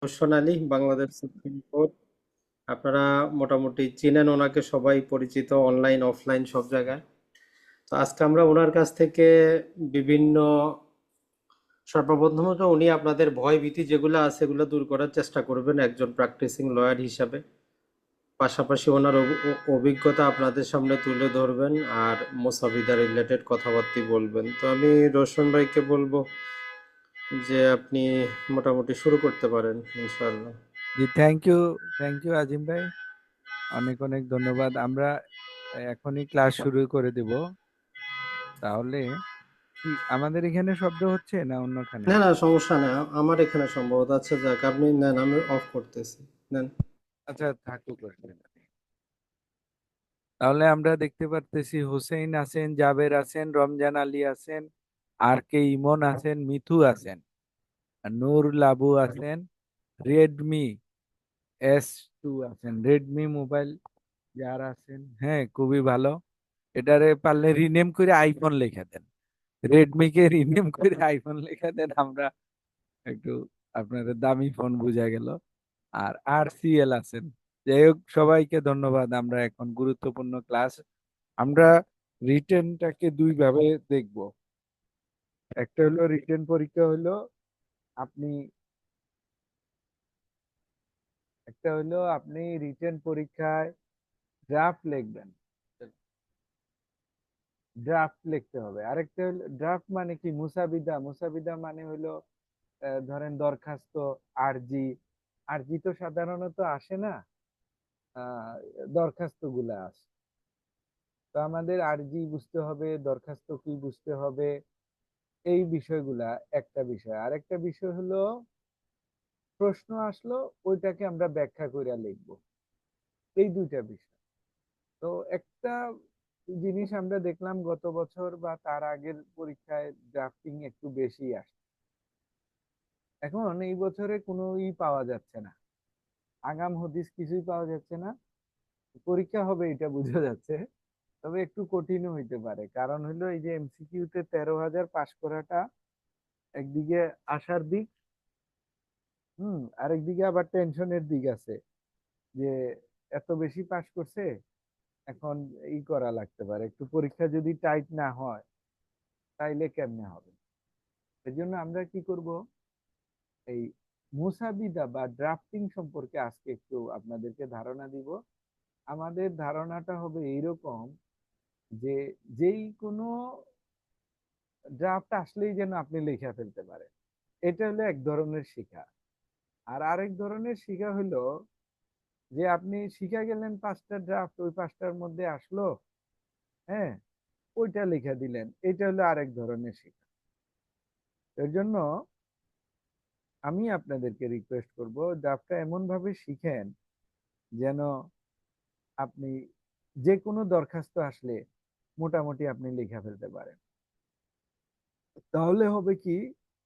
সোনালী Bangladesh supreme court. আপনারা মোটামুটি চিনেন ওনাকে, সবাই পরিচিত অনলাইন অফলাইন সব জায়গায়। তো আজকে আমরা ওনার কাছ থেকে বিভিন্ন সর্বপ্রথমত উনি আপনাদের ভয় ভীতি যেগুলো আছে সেগুলো দূর করার চেষ্টা করবেন একজন প্র্যাকটিসিং লয়ার হিসাবে। পাশাপাশি ওনার অভিজ্ঞতা আপনাদের সামনে তুলে ধরবেন আর মোসাবিদা রিলেটেড কথাবার্তা বলবেন। তো আমি রোশন ভাইকে বলবো যে আপনি মোটামুটি শুরু করতে পারেন ইনশাআল্লাহ। জি, থ্যাংক ইউ আজিম ভাই। অনেক অনেক ধন্যবাদ। আমরা এখনই ক্লাস শুরু করে দেব। তাহলে কি আমাদের এখানে শব্দ হচ্ছে না অন্যখানে? না না, সমস্যা নেই, আমার এখানে সম্ভবত। আচ্ছা যাক, আপনি নেন, আমি অফ করতেছি। নেন। আচ্ছা, থাকুক অসুবিধা নেই। তাহলে আমরা দেখতে পারতেছি হুসেইন আছেন, জাবের আছেন, রমজান আলী আছেন, আর কে ইমন আছেন, মিথু আছেন, আর নূর লাবু আছেন, রেডমি S2 আছেন। রেডমি মোবাইল যারা আছেন, হ্যাঁ, খুবই ভালো। এটারে পারলে রিনেম করে আইফোন লেখা দেন। রেডমি কে রিনেম করে আইফোন লেখা দেন, আমরা একটু আপনাদের দামি ফোন বুঝা গেল। আর RCL আছেন। যাই হোক, সবাইকে ধন্যবাদ। আমরা এখন গুরুত্বপূর্ণ ক্লাস। আমরা রিটেনটাকে দুই ভাবে দেখব। একটা হলো রিটেন পরীক্ষা, হলো আপনি একটা হলো আপনি রিটেন পরীক্ষায় ড্রাফট লিখবেন। ড্রাফট লিখতে হবে। আরেকটা হলো ড্রাফট মানে কি, মুসাবিদা। মুসাবিদা মানে হলো ধরেন দরখাস্ত, আরজি। আরজি তো সাধারণত আসে না, আহ দরখাস্ত গুলা আসে। তো আমাদের আরজি বুঝতে হবে, দরখাস্ত কি বুঝতে হবে, এই বিষয়গুলা একটা বিষয়। আরেকটা বিষয় হলো প্রশ্ন আসলো, ওইটাকে আমরা ব্যাখ্যা করে লিখবো। এই দুইটা বিষয়। তো একটা জিনিস আমরা দেখলাম গত বছর বা তার আগের পরীক্ষায় ড্রাফটিং একটু বেশি আসে। এখন এই বছরে কোনো পাওয়া যাচ্ছে না, আগাম হদিস কিছুই পাওয়া যাচ্ছে না। পরীক্ষা হবে এটা বোঝা যাচ্ছে, তবে একটু কঠিনও হইতে পারে। কারণ হলো এই যে MCQ তে 13,000 পাশ করাটা একদিকে আশার দিক, আরেকদিকে আবার টেনশনের দিক আছে যে এত বেশি পাশ করছে, এখন করা লাগতে পারে। একটু পরীক্ষা যদি টাইট না হয় তাইলে কেমনে হবে। এর জন্য আমরা কি করব, এই মুসাবিদা বা ড্রাফটিং সম্পর্কে আজকে একটু আপনাদেরকে ধারণা দিব। আমাদের ধারণাটা হবে এইরকম যে যেই কোনো ড্রাফট আসলেই যেন আপনি লিখে ফেলতে পারেন। এটা হলো এক ধরনের শিখা। আর আরেক ধরনের শিখা হলো যে আপনি শিখা গেলেন 5টা ড্রাফট, ওই 5টার মধ্যে আসলো, হ্যাঁ, ওইটা লিখে দিলেন। এটা হলো আরেক ধরনের শিখা। এর জন্য আমি আপনাদেরকে রিকোয়েস্ট করব, ড্রাফটটা এমন ভাবে শিখেন যেন আপনি যে কোনো দরখাস্ত আসলে মোটামুটি আপনি লিখে ফেলতে পারেন। তাহলে হবে কি,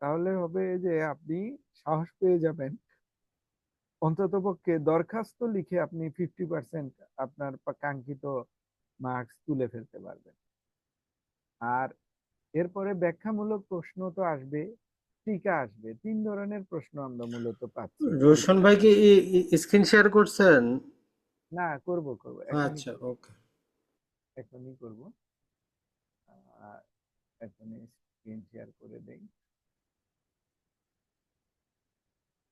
তাহলে হবে যে আপনি সাহস পেয়ে যাবেন, অন্ততপক্ষে দরখাস্ত লিখে আপনি 50% আপনার কাঙ্ক্ষিত মার্কস তুলে ফেলতে পারবেন। আর এরপরে ব্যাখ্যামূলক প্রশ্ন তো আসবে, টিকা আসবে। 3 ধরনের প্রশ্ন আমরা মূলত পাচ্ছি রোশন ভাই পরীক্ষায়। কি স্ক্রিন শেয়ার করছেন? না, করব করব, এখনই আচ্ছা, করব, ওকে। এখনই করব। আহ, এখনই স্ক্রিন শেয়ার করে দেই।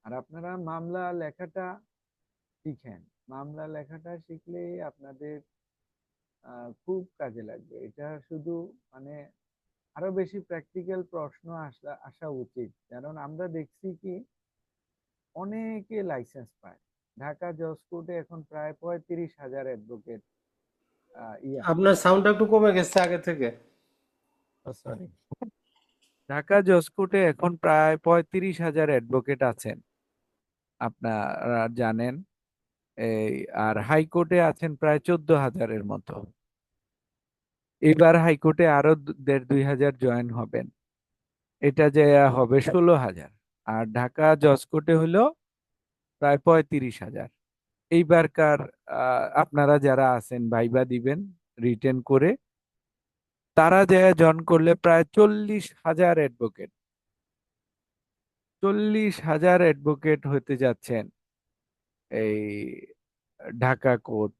আর আপনারা মামলা লেখাটা শিখেন। মামলা লেখাটা শিখলে আপনাদের খুব কাজে লাগবে। এটা শুধু মানে আরো বেশি প্র্যাকটিক্যাল প্রশ্ন আসা আসা উচিত। কারণ আমরা দেখছি কি অনেকে লাইসেন্স পায়। ঢাকা জজ কোর্টে এখন প্রায় 35,000 অ্যাডভোকেট আছে। আপনার সাউন্ডটা একটু কমে গেছে আগে থেকে। সরি, ঢাকা জজ কোর্টে এখন প্রায় 35,000 অ্যাডভোকেট আছেন, আপনারা জানেন। এই আর হাইকোর্টে আছেন প্রায় 14,000-এর মতো। এবার হাইকোর্টে আরো 1,500-2,000 জয়েন হবেন। এটা যে হবে 16,000। আর ঢাকা জজ কোর্টে হলো প্রায় 35,000। এইবারকার আপনারা যারা আছেন ভাইবা দিবেন রিটেন করে, তারা যে জয়েন করলে প্রায় 40,000 অ্যাডভোকেট। 40,000 অ্যাডভোকেট হতে যাচ্ছেন এই ঢাকা কোর্ট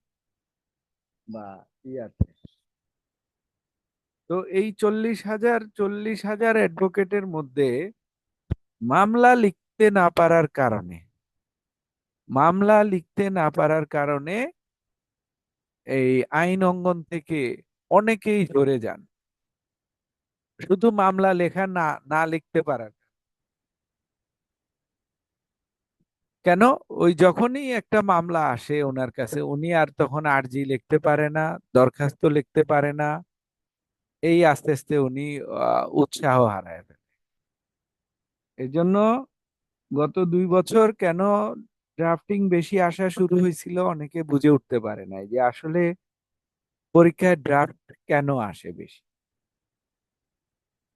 বা ইয়াতে। তো এই 40,000 অ্যাডভোকেটের মধ্যে মামলা লিখতে না পারার কারণে, মামলা লিখতে না পারার কারণে এই আইন অঙ্গন থেকে অনেকেই সরে যান, শুধু মামলা লেখা না না লিখতে পারার। কেন? ওই যখনই একটা মামলা আসে ওনার কাছে, উনি আর তখন আর্জি লিখতে পারে না, দরখাস্ত লিখতে পারে না। এই আস্তে আস্তে উনি উৎসাহ হারায় ফেলে। এই জন্য গত 2 বছর কেন ড্রাফটিং বেশি আসা শুরু হয়েছিল, অনেকে বুঝে উঠতে পারে নাই যে আসলে পরীক্ষায় ড্রাফট কেন আসে বেশি।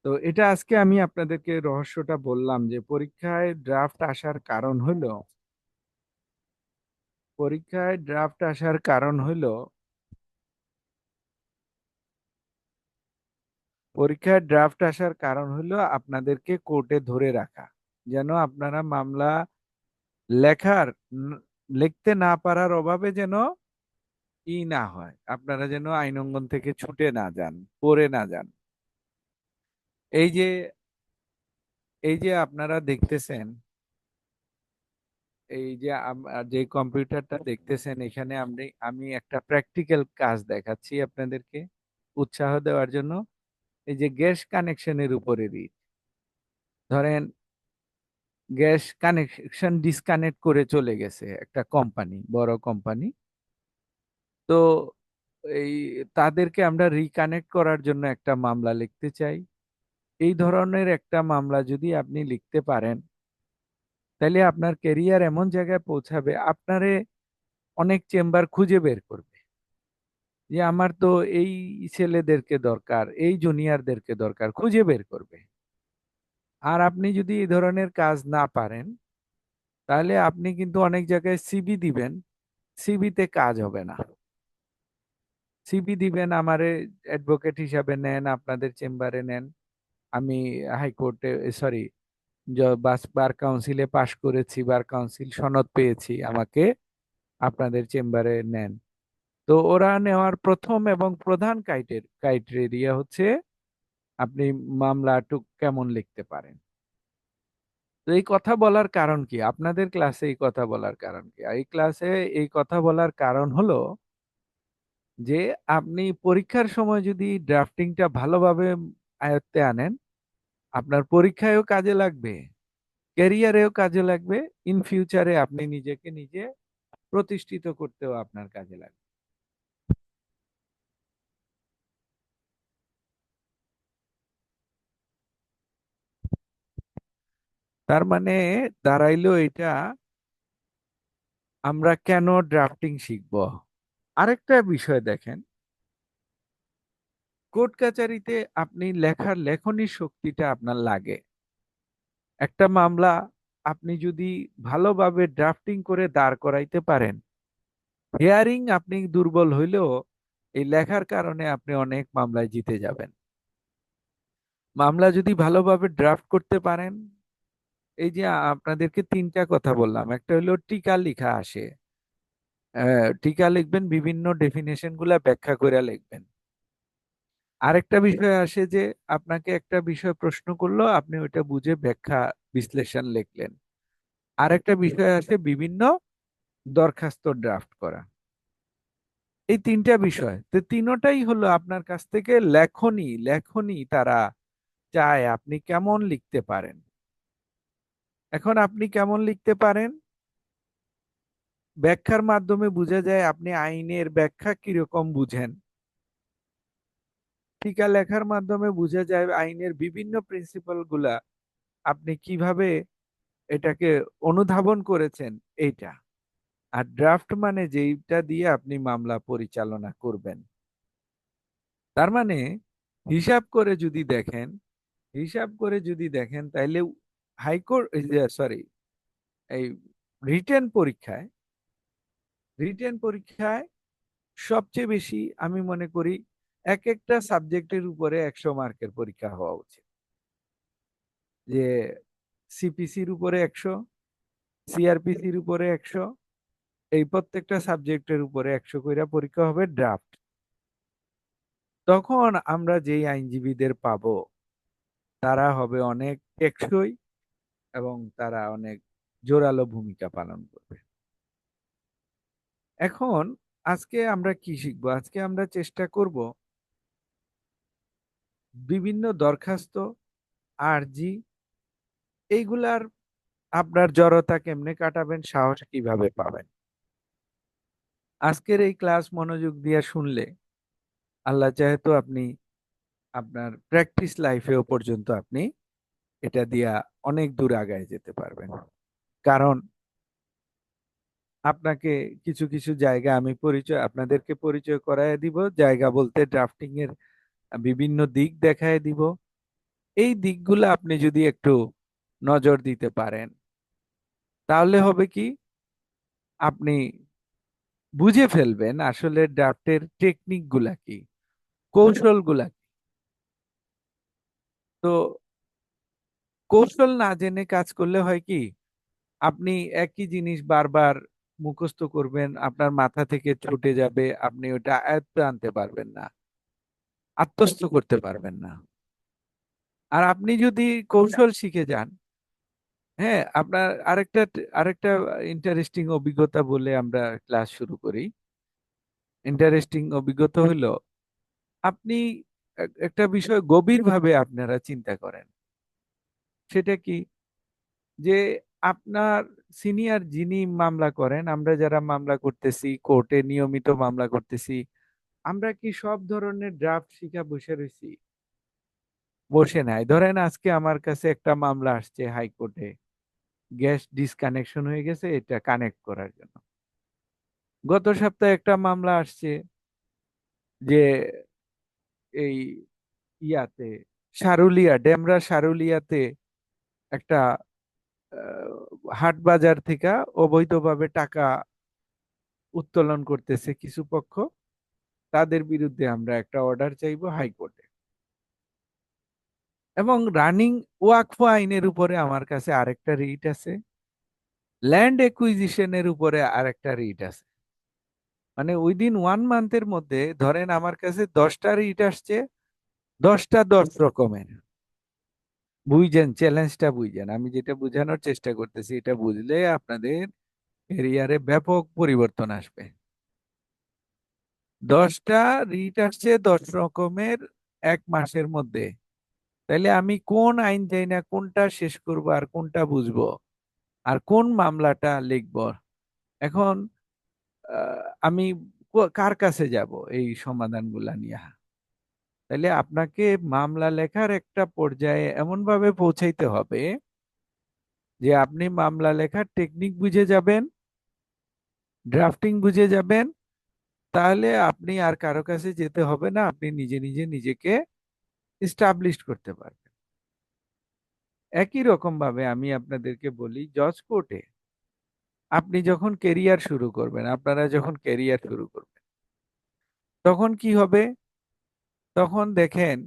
তো এটা আজকে আমি আপনাদেরকে রহস্যটা বললাম যে পরীক্ষায় ড্রাফট আসার কারণ হলো, পরীক্ষায় ড্রাফট আসার কারণ হলো, পরীক্ষায় ড্রাফট আসার কারণ হলো আপনাদেরকে কোর্টে ধরে রাখা, যেন আপনারা মামলা লেখার ন- লিখতে না পারার অভাবে যেন ই না হয়, আপনারা যেন আইন অঙ্গন থেকে ছুটে না যান, পড়ে না যান। এই যে, এই যে আপনারা দেখতেছেন, এই যে যে কম্পিউটারটা দেখতেছেন, এখানে আমি একটা প্র্যাকটিক্যাল কাজ দেখাচ্ছি আপনাদেরকে উৎসাহ দেওয়ার জন্য। এই যে গ্যাস কানেকশনের উপরে রিট, ধরেন গ্যাস কানেকশন ডিসকানেক্ট করে চলে গেছে একটা কোম্পানি, বড় কোম্পানি। তো এই তাদেরকে আমরা রিকানেক্ট করার জন্য একটা মামলা লিখতে চাই। এই ধরনের একটা মামলা যদি আপনি লিখতে পারেন, তাহলে আপনার ক্যারিয়ার এমন জায়গায় পৌঁছাবে, আপনারে অনেক চেম্বার খুঁজে বের করবে যে আমার তো এই ছেলেদেরকে দরকার, এই জুনিয়রদেরকে দরকার, খুঁজে বের করবে। আর আপনি যদি এই ধরনের কাজ না পারেন, তাহলে আপনি কিন্তু অনেক জায়গায় সিভি দিবেন, সিভিতে কাজ হবে না। সিভি দিবেন, আমারে অ্যাডভোকেট হিসাবে নেন, আপনাদের চেম্বারে নেন, আমি হাইকোর্টে, সরি, বার কাউন্সিলে পাশ করেছি, বার কাউন্সিল সনদ পেয়েছি, আমাকে আপনাদের চেম্বারে নেন। তো ওরা নেওয়ার প্রথম এবং প্রধান ক্রাইটেরিয়া হচ্ছে আপনি মামলাটুক কেমন লিখতে পারেন। তো এই কথা বলার কারণ কি, আপনাদের ক্লাসে এই কথা বলার কারণ কি? এই ক্লাসে এই কথা বলার কারণ হলো যে আপনি পরীক্ষার সময় যদি ড্রাফটিংটা ভালোভাবে আয়ত্তে আনেন, আপনার পরীক্ষায়ও কাজে লাগবে, ক্যারিয়ারেও কাজে লাগবে, ইন ফিউচারে আপনি নিজেকে নিজে প্রতিষ্ঠিত করতেও আপনার কাজে লাগবে। তার মানে দাঁড়াইলো এটা, আমরা কেন ড্রাফটিং শিখব। আরেকটা বিষয় দেখেন, কোর্ট কাচারিতে আপনি লেখার লেখনী শক্তিটা আপনার লাগে। একটা মামলা আপনি যদি ভালোভাবে ড্রাফটিং করে দাঁড় করাইতে পারেন, হিয়ারিং আপনি দুর্বল হইলেও এই লেখার কারণে আপনি অনেক মামলায় জিতে যাবেন। মামলা যদি ভালোভাবে ড্রাফট করতে পারেন, এই যে আপনাদেরকে 3টা কথা বললাম, একটা হলো টিকা লেখা আসে, টিকা লিখবেন, বিভিন্ন ডেফিনেশন গুলা ব্যাখ্যা করে লিখবেন। আরেকটা বিষয় আসে যে আপনাকে একটা বিষয় প্রশ্ন করলো, আপনি ওইটা বুঝে ব্যাখ্যা বিশ্লেষণ লিখলেন। আরেকটা বিষয় আসে বিভিন্ন দরখাস্ত ড্রাফট করা। এই 3টা বিষয়, তো তিনোটাই হলো আপনার কাছ থেকে লেখনী, লেখনী তারা চায় আপনি কেমন লিখতে পারেন। এখন আপনি কেমন লিখতে পারেন, ব্যাখ্যার মাধ্যমে বোঝা যায় আপনি আইনের ব্যাখ্যা কিরকম বুঝেন। টিকা লেখার মাধ্যমে বোঝা যায় আইনের বিভিন্ন প্রিন্সিপাল গুলা আপনি কিভাবে এটাকে অনুধাবন করেছেন, এইটা। আর ড্রাফট মানে যেইটা দিয়ে আপনি মামলা পরিচালনা করবেন। তার মানে হিসাব করে যদি দেখেন, হিসাব করে যদি দেখেন তাইলে হাইকোর্ট, সরি, এই রিটেন পরীক্ষায়, রিটেন পরীক্ষায় সবচেয়ে বেশি আমি মনে করি এক একটা সাবজেক্টের উপরে 100 মার্কের পরীক্ষা হওয়া উচিত। যে সিপিসির উপরে 100, সিআরপিসির উপরে 100, এই প্রত্যেকটা সাবজেক্টের উপরে 100 কইরা পরীক্ষা হবে ড্রাফট। তখন আমরা যেই আইনজীবীদের পাবো তারা হবে অনেক টেকসই এবং তারা অনেক জোরালো ভূমিকা পালন করবে। এখন আজকে আমরা কি শিখবো? আজকে আমরা চেষ্টা করব বিভিন্ন দরখাস্ত, আরজি, এইগুলার আপনার জড়তা কেমনে কাটাবেন, সাহস কিভাবে পাবেন। আজকের এই ক্লাস মনোযোগ দিয়ে শুনলে আল্লাহ চাহে তো আপনি আপনার প্র্যাকটিস লাইফেও পর্যন্ত আপনি এটা দিয়া অনেক দূর আগায় যেতে পারবেন। কারণ আপনাকে কিছু কিছু জায়গা আমি আপনাদেরকে পরিচয় করায় দিব, জায়গা বলতে ড্রাফটিং এর বিভিন্ন দিক দেখায় দিব। এই দিকগুলো আপনি যদি একটু নজর দিতে পারেন তাহলে হবে কি, আপনি বুঝে ফেলবেন আসলে ড্রাফটের টেকনিক গুলা কি, কৌশল গুলা কি। তো কৌশল না জেনে কাজ করলে হয় কি, আপনি একই জিনিস বারবার মুখস্থ করবেন, আপনার মাথা থেকে ছুটে যাবে, আপনি ওটা আয়ত্তে আনতে পারবেন না, আত্মস্থ করতে পারবেন না। আর আপনি যদি কৌশল শিখে যান, হ্যাঁ, আপনার আরেকটা আরেকটা ইন্টারেস্টিং অভিজ্ঞতা বলে আমরা ক্লাস শুরু করি। ইন্টারেস্টিং অভিজ্ঞতা হলো, আপনি একটা বিষয় গভীরভাবে আপনারা চিন্তা করেন। সেটা কি, যে আপনার সিনিয়র যিনি মামলা করেন, আমরা যারা মামলা করতেছি, কোর্টে নিয়মিত মামলা করতেছি, আমরা কি সব ধরনের ড্রাফট শিখা বসে রয়েছি? বসে নাই। ধরেন আজকে আমার কাছে একটা মামলা আসছে হাইকোর্টে, গ্যাস ডিসকানেকশন হয়ে গেছে, এটা কানেক্ট করার জন্য। গত সপ্তাহে একটা মামলা আসছে যে এই ইয়াতে ডেমরা সারুলিয়াতে একটা হাট বাজার থেকে অবৈধভাবে টাকা উত্তোলন করতেছে কিছু পক্ষ, তাদের বিরুদ্ধে আমরা একটা অর্ডার চাইবো হাইকোর্টে। এবং রানিং ওয়াকফ আইনের উপরে আমার কাছে আরেকটা রিট আছে, ল্যান্ড একুইজিশনের উপরে আরেকটা রিট আছে। মানে উইদিন 1 মান্থের মধ্যে ধরেন আমার কাছে 10টা রিট আসছে, 10টা 10 রকমের। বুঝছেন চ্যালেঞ্জটা? বুঝছেন আমি যেটা বোঝানোর চেষ্টা করতেছি? এটা বুঝলে আপনাদের এরিয়ারে ব্যাপক পরিবর্তন আসবে। 10টা রিট আসছে 10 রকমের 1 মাসের মধ্যে। তাইলে আমি কোন আইন জানি না কোনটা শেষ করব আর কোনটা বুঝবো আর কোন মামলাটা লিখব। এখন আমি কার কাছে যাব এই সমাধানগুলা নিয়ে? তাইলে আপনাকে মামলা লেখার একটা পর্যায়ে এমন ভাবে পৌঁছাইতে হবে যে আপনি মামলা লেখার টেকনিক বুঝে যাবেন, ড্রাফটিং বুঝে যাবেন। তাহলে আপনি আর কারো কাছে যেতে হবে না, আপনি নিজে নিজে নিজেকে এস্টাবলিশ করতে পারবেন। একই রকম ভাবে আমি আপনাদেরকে বলি, জজ কোর্টে আপনি যখন কেরিয়ার শুরু করবেন, আপনারা যখন কেরিয়ার শুরু করবেন, তখন কি হবে? তখন দেখেন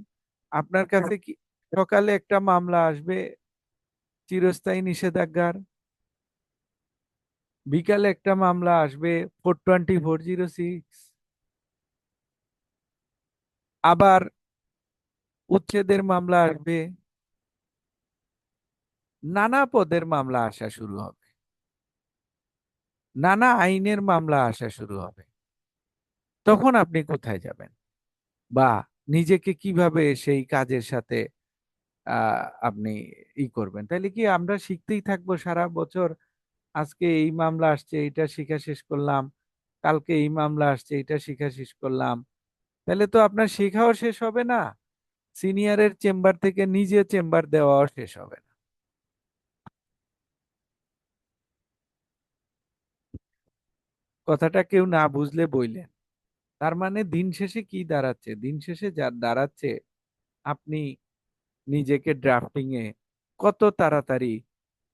আপনার কাছে কি সকালে একটা মামলা আসবে চিরস্থায়ী নিষেধাজ্ঞার, বিকালে একটা মামলা আসবে 42406, আবার উচ্ছেদের মামলা আসবে, নানা পদের মামলা আসা শুরু হবে, নানা আইনের মামলা আসা শুরু হবে। তখন আপনি কোথায় যাবেন বা নিজেকে কিভাবে সেই কাজের সাথে আপনি করবেন? তাহলে কি আমরা শিখতেই থাকবো সারা বছর? আজকে এই মামলা আসছে, এটা শিখা শেষ করলাম, কালকে এই মামলা আসছে, এটা শিখা শেষ করলাম। তাহলে তো আপনার শেখাও শেষ হবে না, সিনিয়রের চেম্বার থেকে নিজে চেম্বার দেওয়াও শেষ হবে না। কথাটা কেউ না বুঝলে বইলেন। তার মানে দিন শেষে কি দাঁড়াচ্ছে? দিন শেষে যা দাঁড়াচ্ছে, আপনি নিজেকে ড্রাফটিং এ কত তাড়াতাড়ি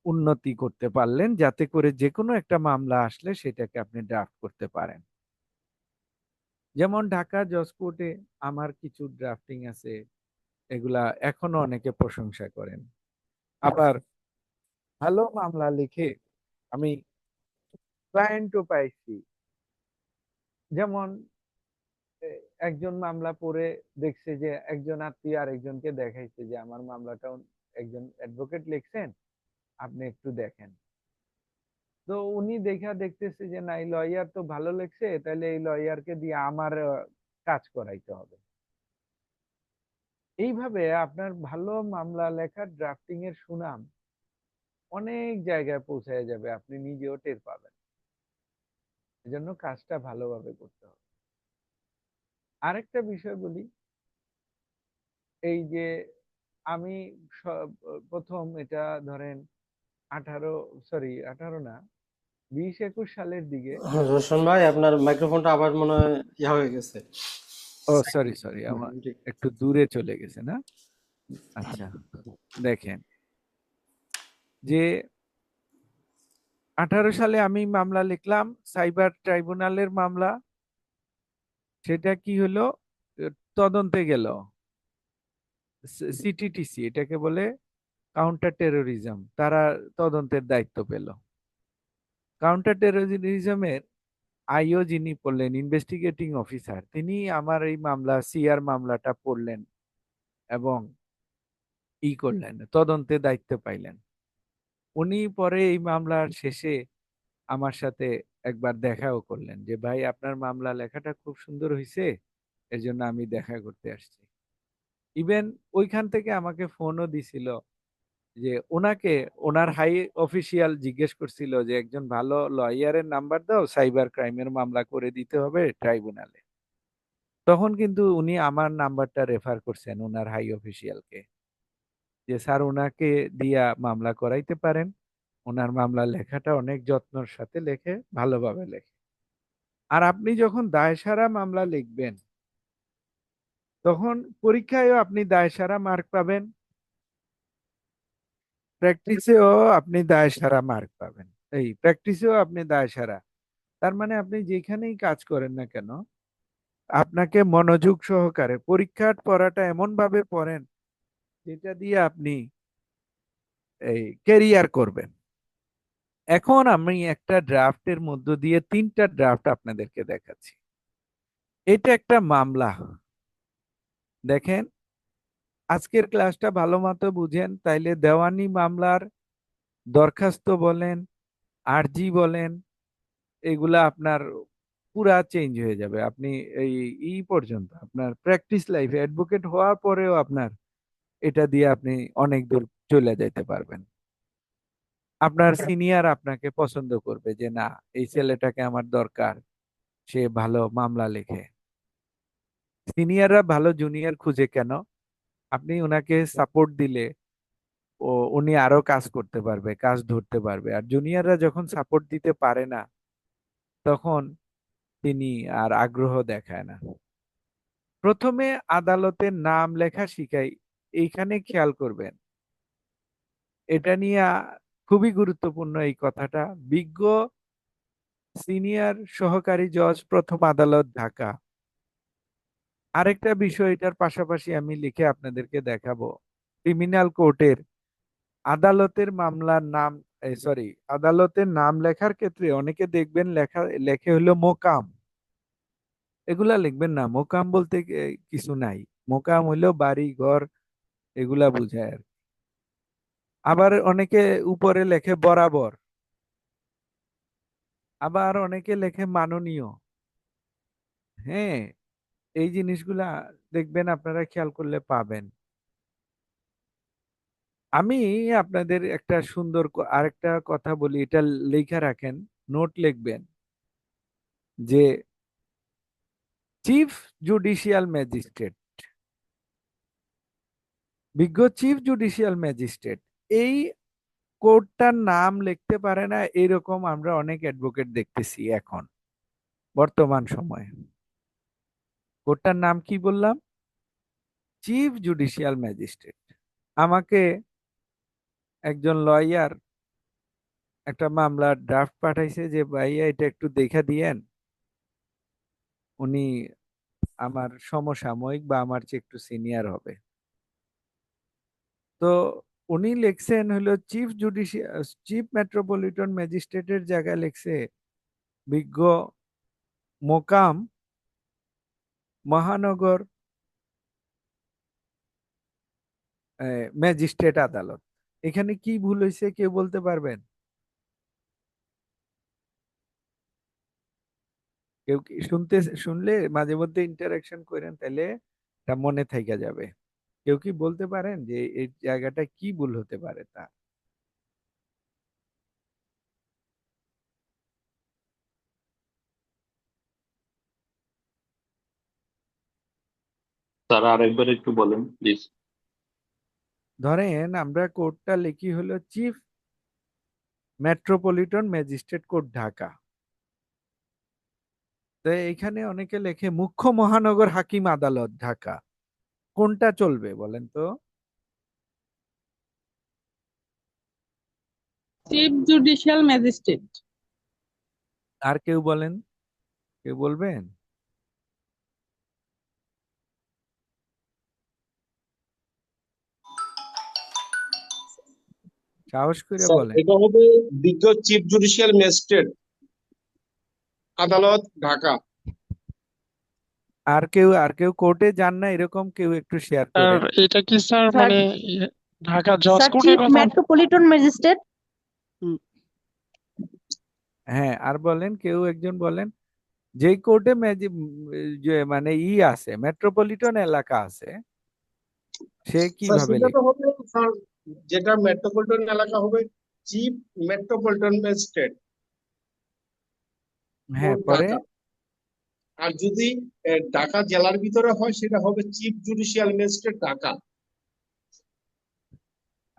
উন্নতি করতে পারলেন, যাতে করে যে কোনো একটা মামলা আসলে সেটাকে আপনি ড্রাফট করতে পারেন। যেমন ঢাকা জজ কোর্টে আমার কিছু ড্রাফটিং আছে, এগুলা এখনো অনেকে প্রশংসা করেন। আবার ভালো মামলা লিখে আমি ক্লায়েন্টও পাইছি। যেমন এ, একজন মামলা পড়ে দেখছে যে একজন আত্মীয় আরেকজনকে দেখাইছে যে আমার মামলাটাও একজন অ্যাডভোকেট লিখছেন, আপনি একটু দেখেন। তো উনি দেখা দেখতেছে যে না, এই লয়ার তো ভালো লেখছে, তাহলে এই লয়ারকে দিয়ে আমার কাজ করাইতে হবে। এইভাবে আপনার ভালো মামলা লেখার ড্রাফটিং এর সুনাম অনেক জায়গায় পৌঁছায় যাবে, আপনি নিজেও টের পাবেন। এজন্য কাজটা ভালোভাবে করতে হবে। আরেকটা বিষয় বলি, এই যে আমি প্রথম এটা ধরেন 18 না, 20-21 সালের দিকে। রোশন ভাই, আপনার মাইক্রোফোনটা আবার মনে হয় ইয়া হয়ে গেছে। ও সরি সরি, আমার একটু দূরে চলে গেছে না। আচ্ছা, দেখেন যে 18 সালে আমি মামলা লিখলাম, সাইবার ট্রাইব্যুনালের মামলা। সেটা কি হলো, তদন্তে গেল সিটিটিসি, এটাকে বলে কাউন্টার টেরোরিজম, তারা তদন্তের দায়িত্ব পেল। কাউন্টার টেরোরিজমের আইও যিনি পড়লেন, ইনভেস্টিগেটিং অফিসার, তিনি আমার এই মামলা সিআর মামলাটা পড়লেন এবং করলেন, তদন্তে দায়িত্ব পাইলেন। উনি পরে এই মামলার শেষে আমার সাথে একবার দেখাও করলেন যে ভাই আপনার মামলা লেখাটা খুব সুন্দর হয়েছে, এর জন্য আমি দেখা করতে আসছি। ইভেন ওইখান থেকে আমাকে ফোনও দিছিল যে ওনাকে, ওনার হাই অফিসিয়াল জিজ্ঞেস করছিল যে একজন ভালো লয়ারের নাম্বার দাও, সাইবার ক্রাইমের মামলা করে দিতে হবে ট্রাইব্যুনালে। তখন কিন্তু উনি আমার নাম্বারটা রেফার করছেন ওনার হাই অফিসিয়ালকে, যে স্যার ওনাকে দিয়া মামলা করাইতে পারেন, ওনার মামলা লেখাটা অনেক যত্নের সাথে লেখে, ভালোভাবে লেখে। আর আপনি যখন দায়সারা মামলা লিখবেন, তখন পরীক্ষায়ও আপনি দায়সারা মার্ক পাবেন, প্র্যাকটিসেও আপনি দায়সারা মার্ক পাবেন। এই প্র্যাকটিসেও আপনি দায়সারা, তার মানে আপনি যেখানেই কাজ করেন না কেন, আপনাকে মনোযোগ সহকারে পরীক্ষার পড়াটা এমন ভাবে পড়েন যেটা দিয়ে আপনি এই ক্যারিয়ার করবেন। এখন আমি একটা ড্রাফটের মধ্য দিয়ে 3টা ড্রাফট আপনাদেরকে দেখাচ্ছি। এটা একটা মামলা। দেখেন, আজকের ক্লাসটা ভালো মতো বুঝেন, তাইলে দেওয়ানি মামলার দরখাস্ত বলেন, আরজি বলেন, এগুলা আপনার পুরা চেঞ্জ হয়ে যাবে। আপনি এই পর্যন্ত আপনার প্র্যাকটিস লাইফে অ্যাডভোকেট হওয়ার পরেও আপনার এটা দিয়ে আপনি অনেক দূর চলে যেতে পারবেন। আপনার সিনিয়র আপনাকে পছন্দ করবে যে না, এই ছেলেটাকে আমার দরকার, সে ভালো মামলা লেখে। সিনিয়ররা ভালো জুনিয়র খুঁজে কেন? আপনি ওনাকে সাপোর্ট দিলে ও উনি আরো কাজ করতে পারবে, কাজ ধরতে পারবে। আর জুনিয়ররা যখন সাপোর্ট দিতে পারে না, তখন তিনি আর আগ্রহ দেখায় না। প্রথমে আদালতের নাম লেখা শিখাই, এইখানে খেয়াল করবেন। এটা নিয়ে খুবই গুরুত্বপূর্ণ এই কথাটা। বিজ্ঞ সিনিয়র সহকারী জজ, প্রথম আদালত, ঢাকা। আরেকটা বিষয় এটার পাশাপাশি আমি লিখে আপনাদেরকে দেখাবো। ক্রিমিনাল কোর্টের আদালতের মামলার নাম, সরি, আদালতের নাম লেখার ক্ষেত্রে অনেকে দেখবেন লেখা লেখে হলো মোকাম। এগুলা লিখবেন না, মোকাম বলতে কিছু নাই। মোকাম হইলো বাড়ি ঘর, এগুলা বুঝায় আর কি। আবার অনেকে উপরে লেখে বরাবর, আবার অনেকে লেখে মাননীয়। হ্যাঁ, এই জিনিসগুলা দেখবেন, আপনারা খেয়াল করলে পাবেন। আমি আপনাদের একটা সুন্দর আরেকটা কথা বলি, এটা লেখা রাখেন, নোট লিখবেন যে চিফ জুডিশিয়াল ম্যাজিস্ট্রেট, বিজ্ঞ চিফ জুডিশিয়াল ম্যাজিস্ট্রেট, এই কোর্টটার নাম লিখতে পারে না, এরকম আমরা অনেক অ্যাডভোকেট দেখতেছি এখন বর্তমান সময়ে। কোর্টটার নাম কি বললাম? Chief judicial magistrate. আমাকে একজন লয়ার একটা মামলার ড্রাফট পাঠাইছে যে ভাইয়া এটা একটু দেখা দিয়েন, উনি আমার সমসাময়িক বা আমার চেয়ে একটু সিনিয়র হবে। তো উনি লিখছেন হলো চিফ মেট্রোপলিটন ম্যাজিস্ট্রেটের জায়গায় লিখছে বিজ্ঞ মোকাম মহানগর ম্যাজিস্ট্রেট আদালত। এখানে কি ভুল হয়েছে কেউ বলতে পারবেন? কেউ কি শুনলে মাঝে মধ্যে ইন্টারাকশন করেন, তাহলে তা মনে থাইকা যাবে। কেউ কি বলতে পারেন যে এই জায়গাটা কি ভুল হতে পারে তা? স্যার আরেকবার একটু বলেন প্লিজ। ধরেন আমরা কোর্টটা লিখি হলো chief metropolitan magistrate court Dhaka, তো এখানে অনেকে লেখে মুখ্য মহানগর হাকিম আদালত ঢাকা। কোনটা চলবে বলেন তো? Chief judicial magistrate. আর কেউ বলেন, কেউ বলবেন? সাহস করে স্যার বলেন। এটা হবে বিজ্ঞ চিফ জুডিশিয়াল ম্যাজিস্ট্রেট আদালত ঢাকা। আর কেউ কোর্টে যান না এরকম কেউ একটু শেয়ার আর করেন। এটা কি স্যার স্যার মানে ঢাকা জজ স্যার কোর্টের চিফ কথা? Metropolitan magistrate. হ্যাঁ, আর বলেন, কেউ একজন বলেন। যে কোর্টে যে মানে আছে মেট্রোপলিটন এলাকা আছে, সে স্যার কিভাবে সেটা তো লিখবে? হবে স্যার, যেটা মেট্রোপলিটন এলাকা হবে চিফ মেট্রোপলিটন ম্যাজিস্ট্রেট হ্যাঁ, কোর্ট পরে? ঢাকা। আর যদি ঢাকা জেলার ভিতরে হয় সেটা হবে চিফ জুডিশিয়াল ম্যাজিস্ট্রেট ঢাকা।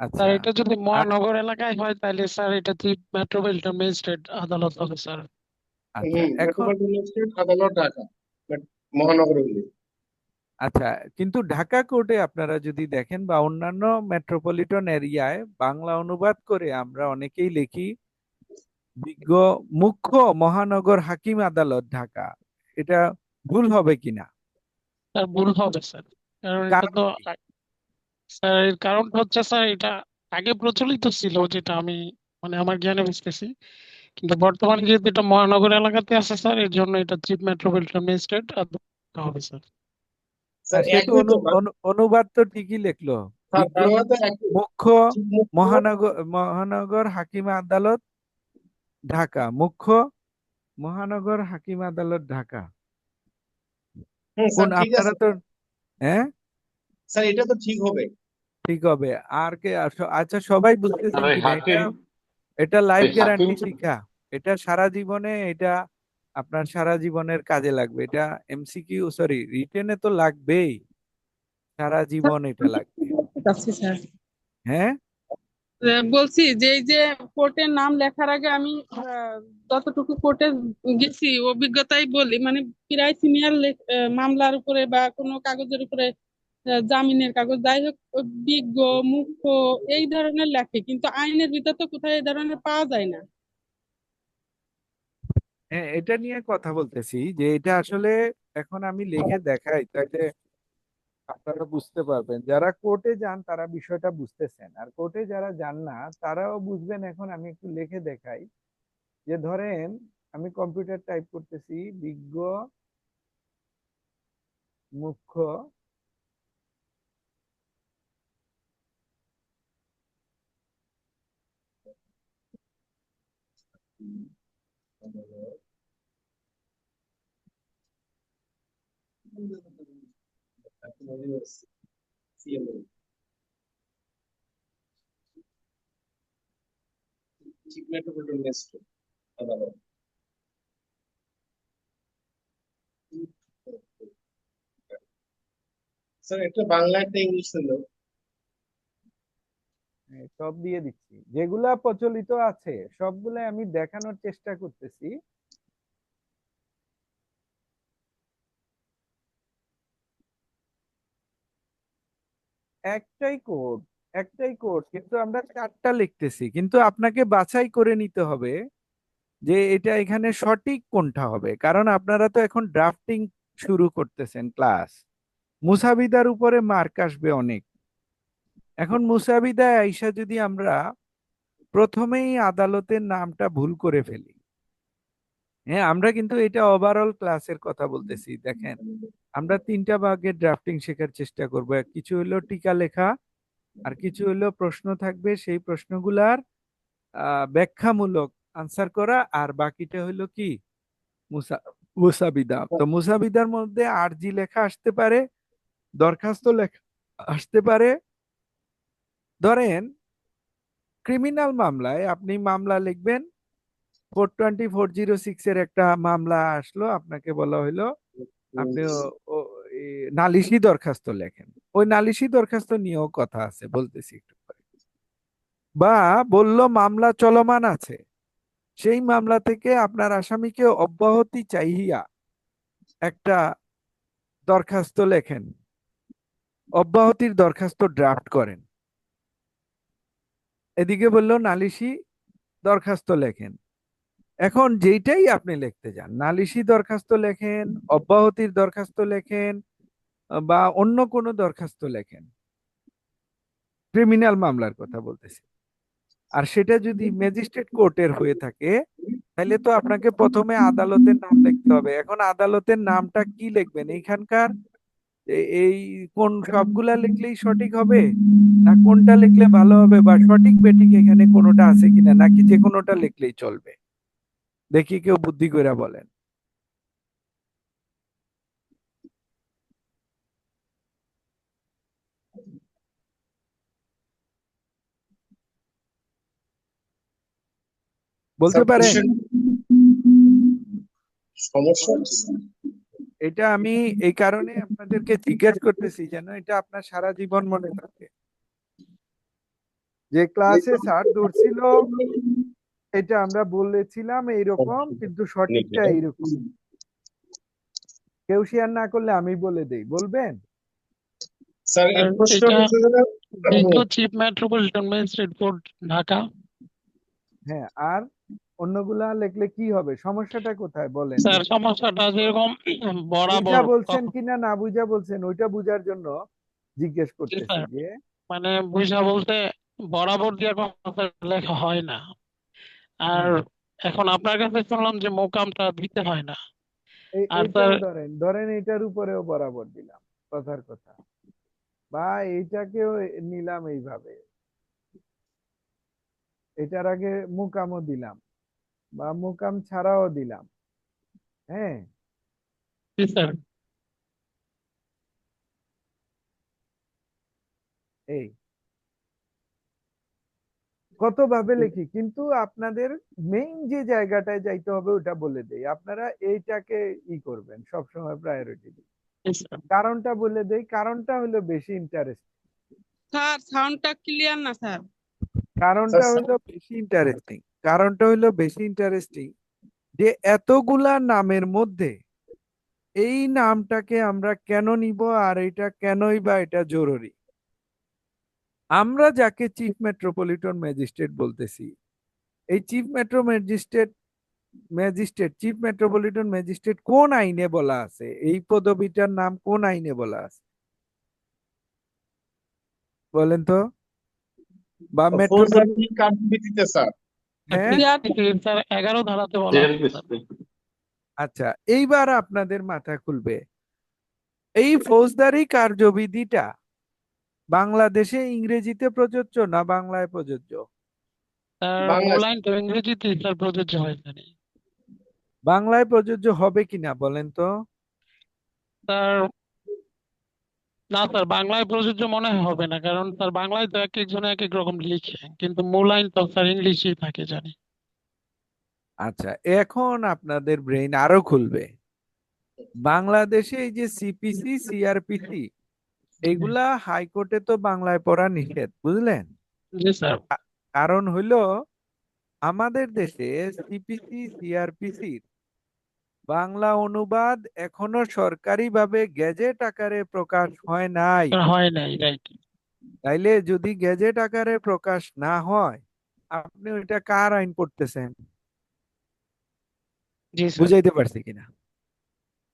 আচ্ছা। স্যার এটা যদি আর মহানগর এলাকায় হয় তাহলে স্যার এটা চিফ মেট্রোপলিটন ম্যাজিস্ট্রেট আদালত হবে স্যার। আচ্ছা এখন মেট্রোপলিটন ম্যাজিস্ট্রেট আদালত ঢাকা মহানগর হলে। আচ্ছা, কিন্তু ঢাকা কোর্টে আপনারা যদি দেখেন বা অন্যান্য মেট্রোপলিটন এরিয়ায় বাংলা অনুবাদ করে আমরা অনেকেই লিখি বিজ্ঞ মুখ্য মহানগর হাকিম আদালত ঢাকা। এটা ভুল হবে কিনা? স্যার ভুল হবে স্যার, কারণ এটা কারণ তো কি? স্যার এর কারণটা হচ্ছে স্যার এটা আগে প্রচলিত ছিল, যেটা আমি মানে আমার জ্ঞানে বুঝতেছি, কিন্তু বর্তমানে যেহেতু এটা মহানগর এলাকাতে আছে স্যার, এর জন্য এটা চিফ মেট্রোপলিটন ম্যাজিস্ট্রেট হবে স্যার। স্যার সে তো একই তো স্যার। অনুবাদ তো ঠিকই লিখলো, স্যার বিজ্ঞ বাংলা তো একই। মুখ্য চিফ মুখ্য। মহানগর হাকিম আদালত ঢাকা, মুখ্য মহানগর হাকিম আদালত ঢাকা। কোন স্যার ঠিক আপনারা আছে তো, হ্যাঁ, স্যার, এটা তো ঠিক হবে। ঠিক হবে। আর কে আচ্ছা, সবাই আর বুঝতেছেন ওই কিনা? এটা হাকিম, এটা লাইফ ওই হাকিম গ্যারান্টি শিক্ষা। এটা সারা জীবনে, এটা আপনার সারা জীবনের কাজে লাগবে। এটা এমসিকিউ, সরি, রিটেনে তো লাগবেই, সারা জীবন এটা লাগবে। যাচ্ছি স্যার। হ্যাঁ, বলছি যে এই যে কোর্টের নাম লেখার আগে আমি যতটুকু কোর্টে গেছি অভিজ্ঞতাই বলি, মানে প্রায় সিনিয়র মামলার উপরে বা কোনো কাগজের উপরে জামিনের কাগজ যাই হোক বিজ্ঞ মুখ্য এই ধরনের লেখে, কিন্তু আইনের ভিতর তো কোথায় এই ধরনের পাওয়া যায় না। হ্যাঁ, এটা নিয়ে কথা বলতেছি যে এটা আসলে এখন আমি লিখে দেখাই তাহলে আপনারা বুঝতে পারবেন। যারা কোর্টে যান তারা বিষয়টা বুঝতেছেন, আর কোর্টে যারা যান না তারাও বুঝবেন। এখন আমি একটু লিখে দেখাই যে ধরেন আমি কম্পিউটার টাইপ করতেছি বিজ্ঞ মুখ্য চিফ মেট্রোপলিটন ম্যাজিস্ট্রেট আদালত। স্যার একটা বাংলা একটা ইংলিশ হলো। সব দিয়ে দিচ্ছি, যেগুলা প্রচলিত আছে সবগুলা আমি দেখানোর চেষ্টা করতেছি। একটাই কোড, একটাই কোড, কিন্তু আমরা চারটা লিখতেছি, কিন্তু আপনাকে বাছাই করে নিতে হবে যে এটা এখানে সঠিক কোনটা হবে, কারণ আপনারা তো এখন ড্রাফটিং শুরু করতেছেন ক্লাস। মুসাবিদার উপরে মার্ক আসবে অনেক। এখন মুসাবিদায় আইসা যদি আমরা প্রথমেই আদালতের নামটা ভুল করে ফেলি, হ্যাঁ, আমরা কিন্তু এটা ওভারঅল ক্লাসের কথা বলতেছি। দেখেন, আমরা 3টা ভাগে ড্রাফটিং শেখার চেষ্টা করব। কিছু হলো টিকা লেখা, আর কিছু হলো প্রশ্ন থাকবে, সেই প্রশ্নগুলার ব্যাখ্যামূলক আনসার করা, আর বাকিটা হলো কি মুসাবিদা। তো মুসাবিদার মধ্যে আরজি লেখা আসতে পারে, দরখাস্ত লেখা আসতে পারে। ধরেন ক্রিমিনাল মামলায় আপনি মামলা লিখবেন, 42406 এর একটা মামলা আসলো, আপনাকে বলা হলো আপনি নালিশি দরখাস্ত লেখেন। ওই নালিশি দরখাস্ত নিয়েও কথা আছে, বলতেছি একটু পরে। বা বলল মামলা চলমান আছে, সেই মামলা থেকে আপনার আসামিকে অব্যাহতি চাইয়া একটা দরখাস্ত লেখেন, অব্যাহতির দরখাস্ত ড্রাফট করেন। এদিকে বললো নালিশি দরখাস্ত লেখেন। এখন যেইটাই আপনি লিখতে যান, নালিশি দরখাস্ত লেখেন, অব্যাহতির দরখাস্ত লেখেন, বা অন্য কোনো দরখাস্ত লেখেন, ক্রিমিনাল মামলার কথা বলতেছি, আর সেটা যদি ম্যাজিস্ট্রেট কোর্টের হয়ে থাকে, তাহলে তো আপনাকে প্রথমে আদালতের নাম লিখতে হবে। এখন আদালতের নামটা কি লিখবেন? এইখানকার এই কোন সবগুলা লিখলেই সঠিক হবে, না কোনটা লিখলে ভালো হবে, বা সঠিক বেঠিক এখানে কোনোটা আছে কিনা, নাকি যে কোনোটা লিখলেই চলবে? দেখি কেউ বুদ্ধি করে বলেন। বলতে স্যার পারেন? কোশ্চেন সমস্যা হচ্ছে স্যার। এটা আমি এই কারণে আপনাদেরকে জিজ্ঞেস করতেছি যেন এটা আপনার সারা জীবন মনে থাকে। যে ক্লাসে স্যার ধরছিল এটা আমরা বলেছিলাম এইরকম, কিন্তু সঠিকটা এইরকম। কেউ শেয়ার না করলে আমি বলে দেই, বলবেন? স্যার আর প্রশ্ন এটা হচ্ছে যে বিজ্ঞ chief metropolitan magistrate court, Dhaka. হ্যাঁ, আর অন্যগুলা লিখলে কি হবে? সমস্যাটা কোথায় বলেন স্যার দেখি। সমস্যাটা যেরকম বুঝা বরাবর বলছেন কিনা না বুঝা বলছেন, ওইটা বুঝার জন্য জিজ্ঞেস জি করতেছি স্যার, যে মানে বুঝা বলতে বরাবর দিয়ে কোনো লেখা হয় না। আর হুম, এখন আপনার কাছে শুনলাম যে মোকামটা দিতে হয় না। আর এইটাও স্যার ধরেন ধরেন এটার উপরেও বরাবর দিলাম, কথার কথা, বা এইটাকেও নিলাম এইভাবে, এটার আগে মুকামও দিলাম, বা মুকাম ছাড়াও দিলাম। হ্যাঁ, জি স্যার, এই কত ভাবে লিখি, কিন্তু আপনাদের মেইন যে জায়গাটায় যাইতে হবে ওটা বলে দেই। আপনারা এইটাকে করবেন সবসময় প্রায়োরিটি দিন। জি স্যার। কারণটা বলে দেই, কারণটা হলো বেশি ইন্টারেস্ট। স্যার সাউন্ডটা ক্লিয়ার না স্যার। কারণটা হলো বেশি ইন্টারেস্টিং। কারণটা হলো বেশি ইন্টারেস্টিং যে এতগুলা নামের মধ্যে এই নামটাকে আমরা কেন নিব, আর এটা কেনই বা এটা জরুরি। আমরা যাকে চিফ মেট্রোপলিটন ম্যাজিস্ট্রেট বলতেছি, এই চিফ মেট্রোপলিটন ম্যাজিস্ট্রেট কোন আইনে বলা আছে? এই পদবিটার নাম কোন আইনে বলা আছে বলেন তো? বা মেট্রোপলিটন, ফৌজদারি কার্যবিধিতে স্যার। হ্যাঁ, স্যার 11 ধারাতে বলা আছে স্যার। আচ্ছা, এইবার আপনাদের মাথা খুলবে। এই ফৌজদারি কার্যবিধিটা বাংলাদেশে ইংরেজিতে প্রযোজ্য না বাংলায় প্রযোজ্য? স্যার বাংলা মূল আইন তো ইংরেজিতে স্যার প্রযোজ্য হয় জানি। বাংলায় প্রযোজ্য হবে কিনা বলেন তো? স্যার না স্যার, বাংলায় প্রযোজ্য মনে হয় হবে না, কারণ স্যার বাংলায় তো এক একজন এক এক রকম লিখে, কিন্তু মূল আইন তো স্যার ইংলিশেই থাকে জানি। আচ্ছা, এখন আপনাদের ব্রেইন আরো খুলবে। বাংলাদেশে এই যে সিপিসি, সিআরপিসি, এগুলা হাইকোর্টে তো বাংলায় পড়া নিষেধ, বুঝলেন? জি স্যার। কারণ হইলো আমাদের দেশে সিপিসি, সিআরপিসির বাংলা অনুবাদ এখনো সরকারিভাবে গেজেট আকারে প্রকাশ হয় নাই। স্যার হয় নাই, রাইট। তাইলে যদি গেজেট আকারে প্রকাশ না হয়, আপনি ওইটা কার আইন পড়তেছেন? জি স্যার। বুঝাইতে পারছি কিনা?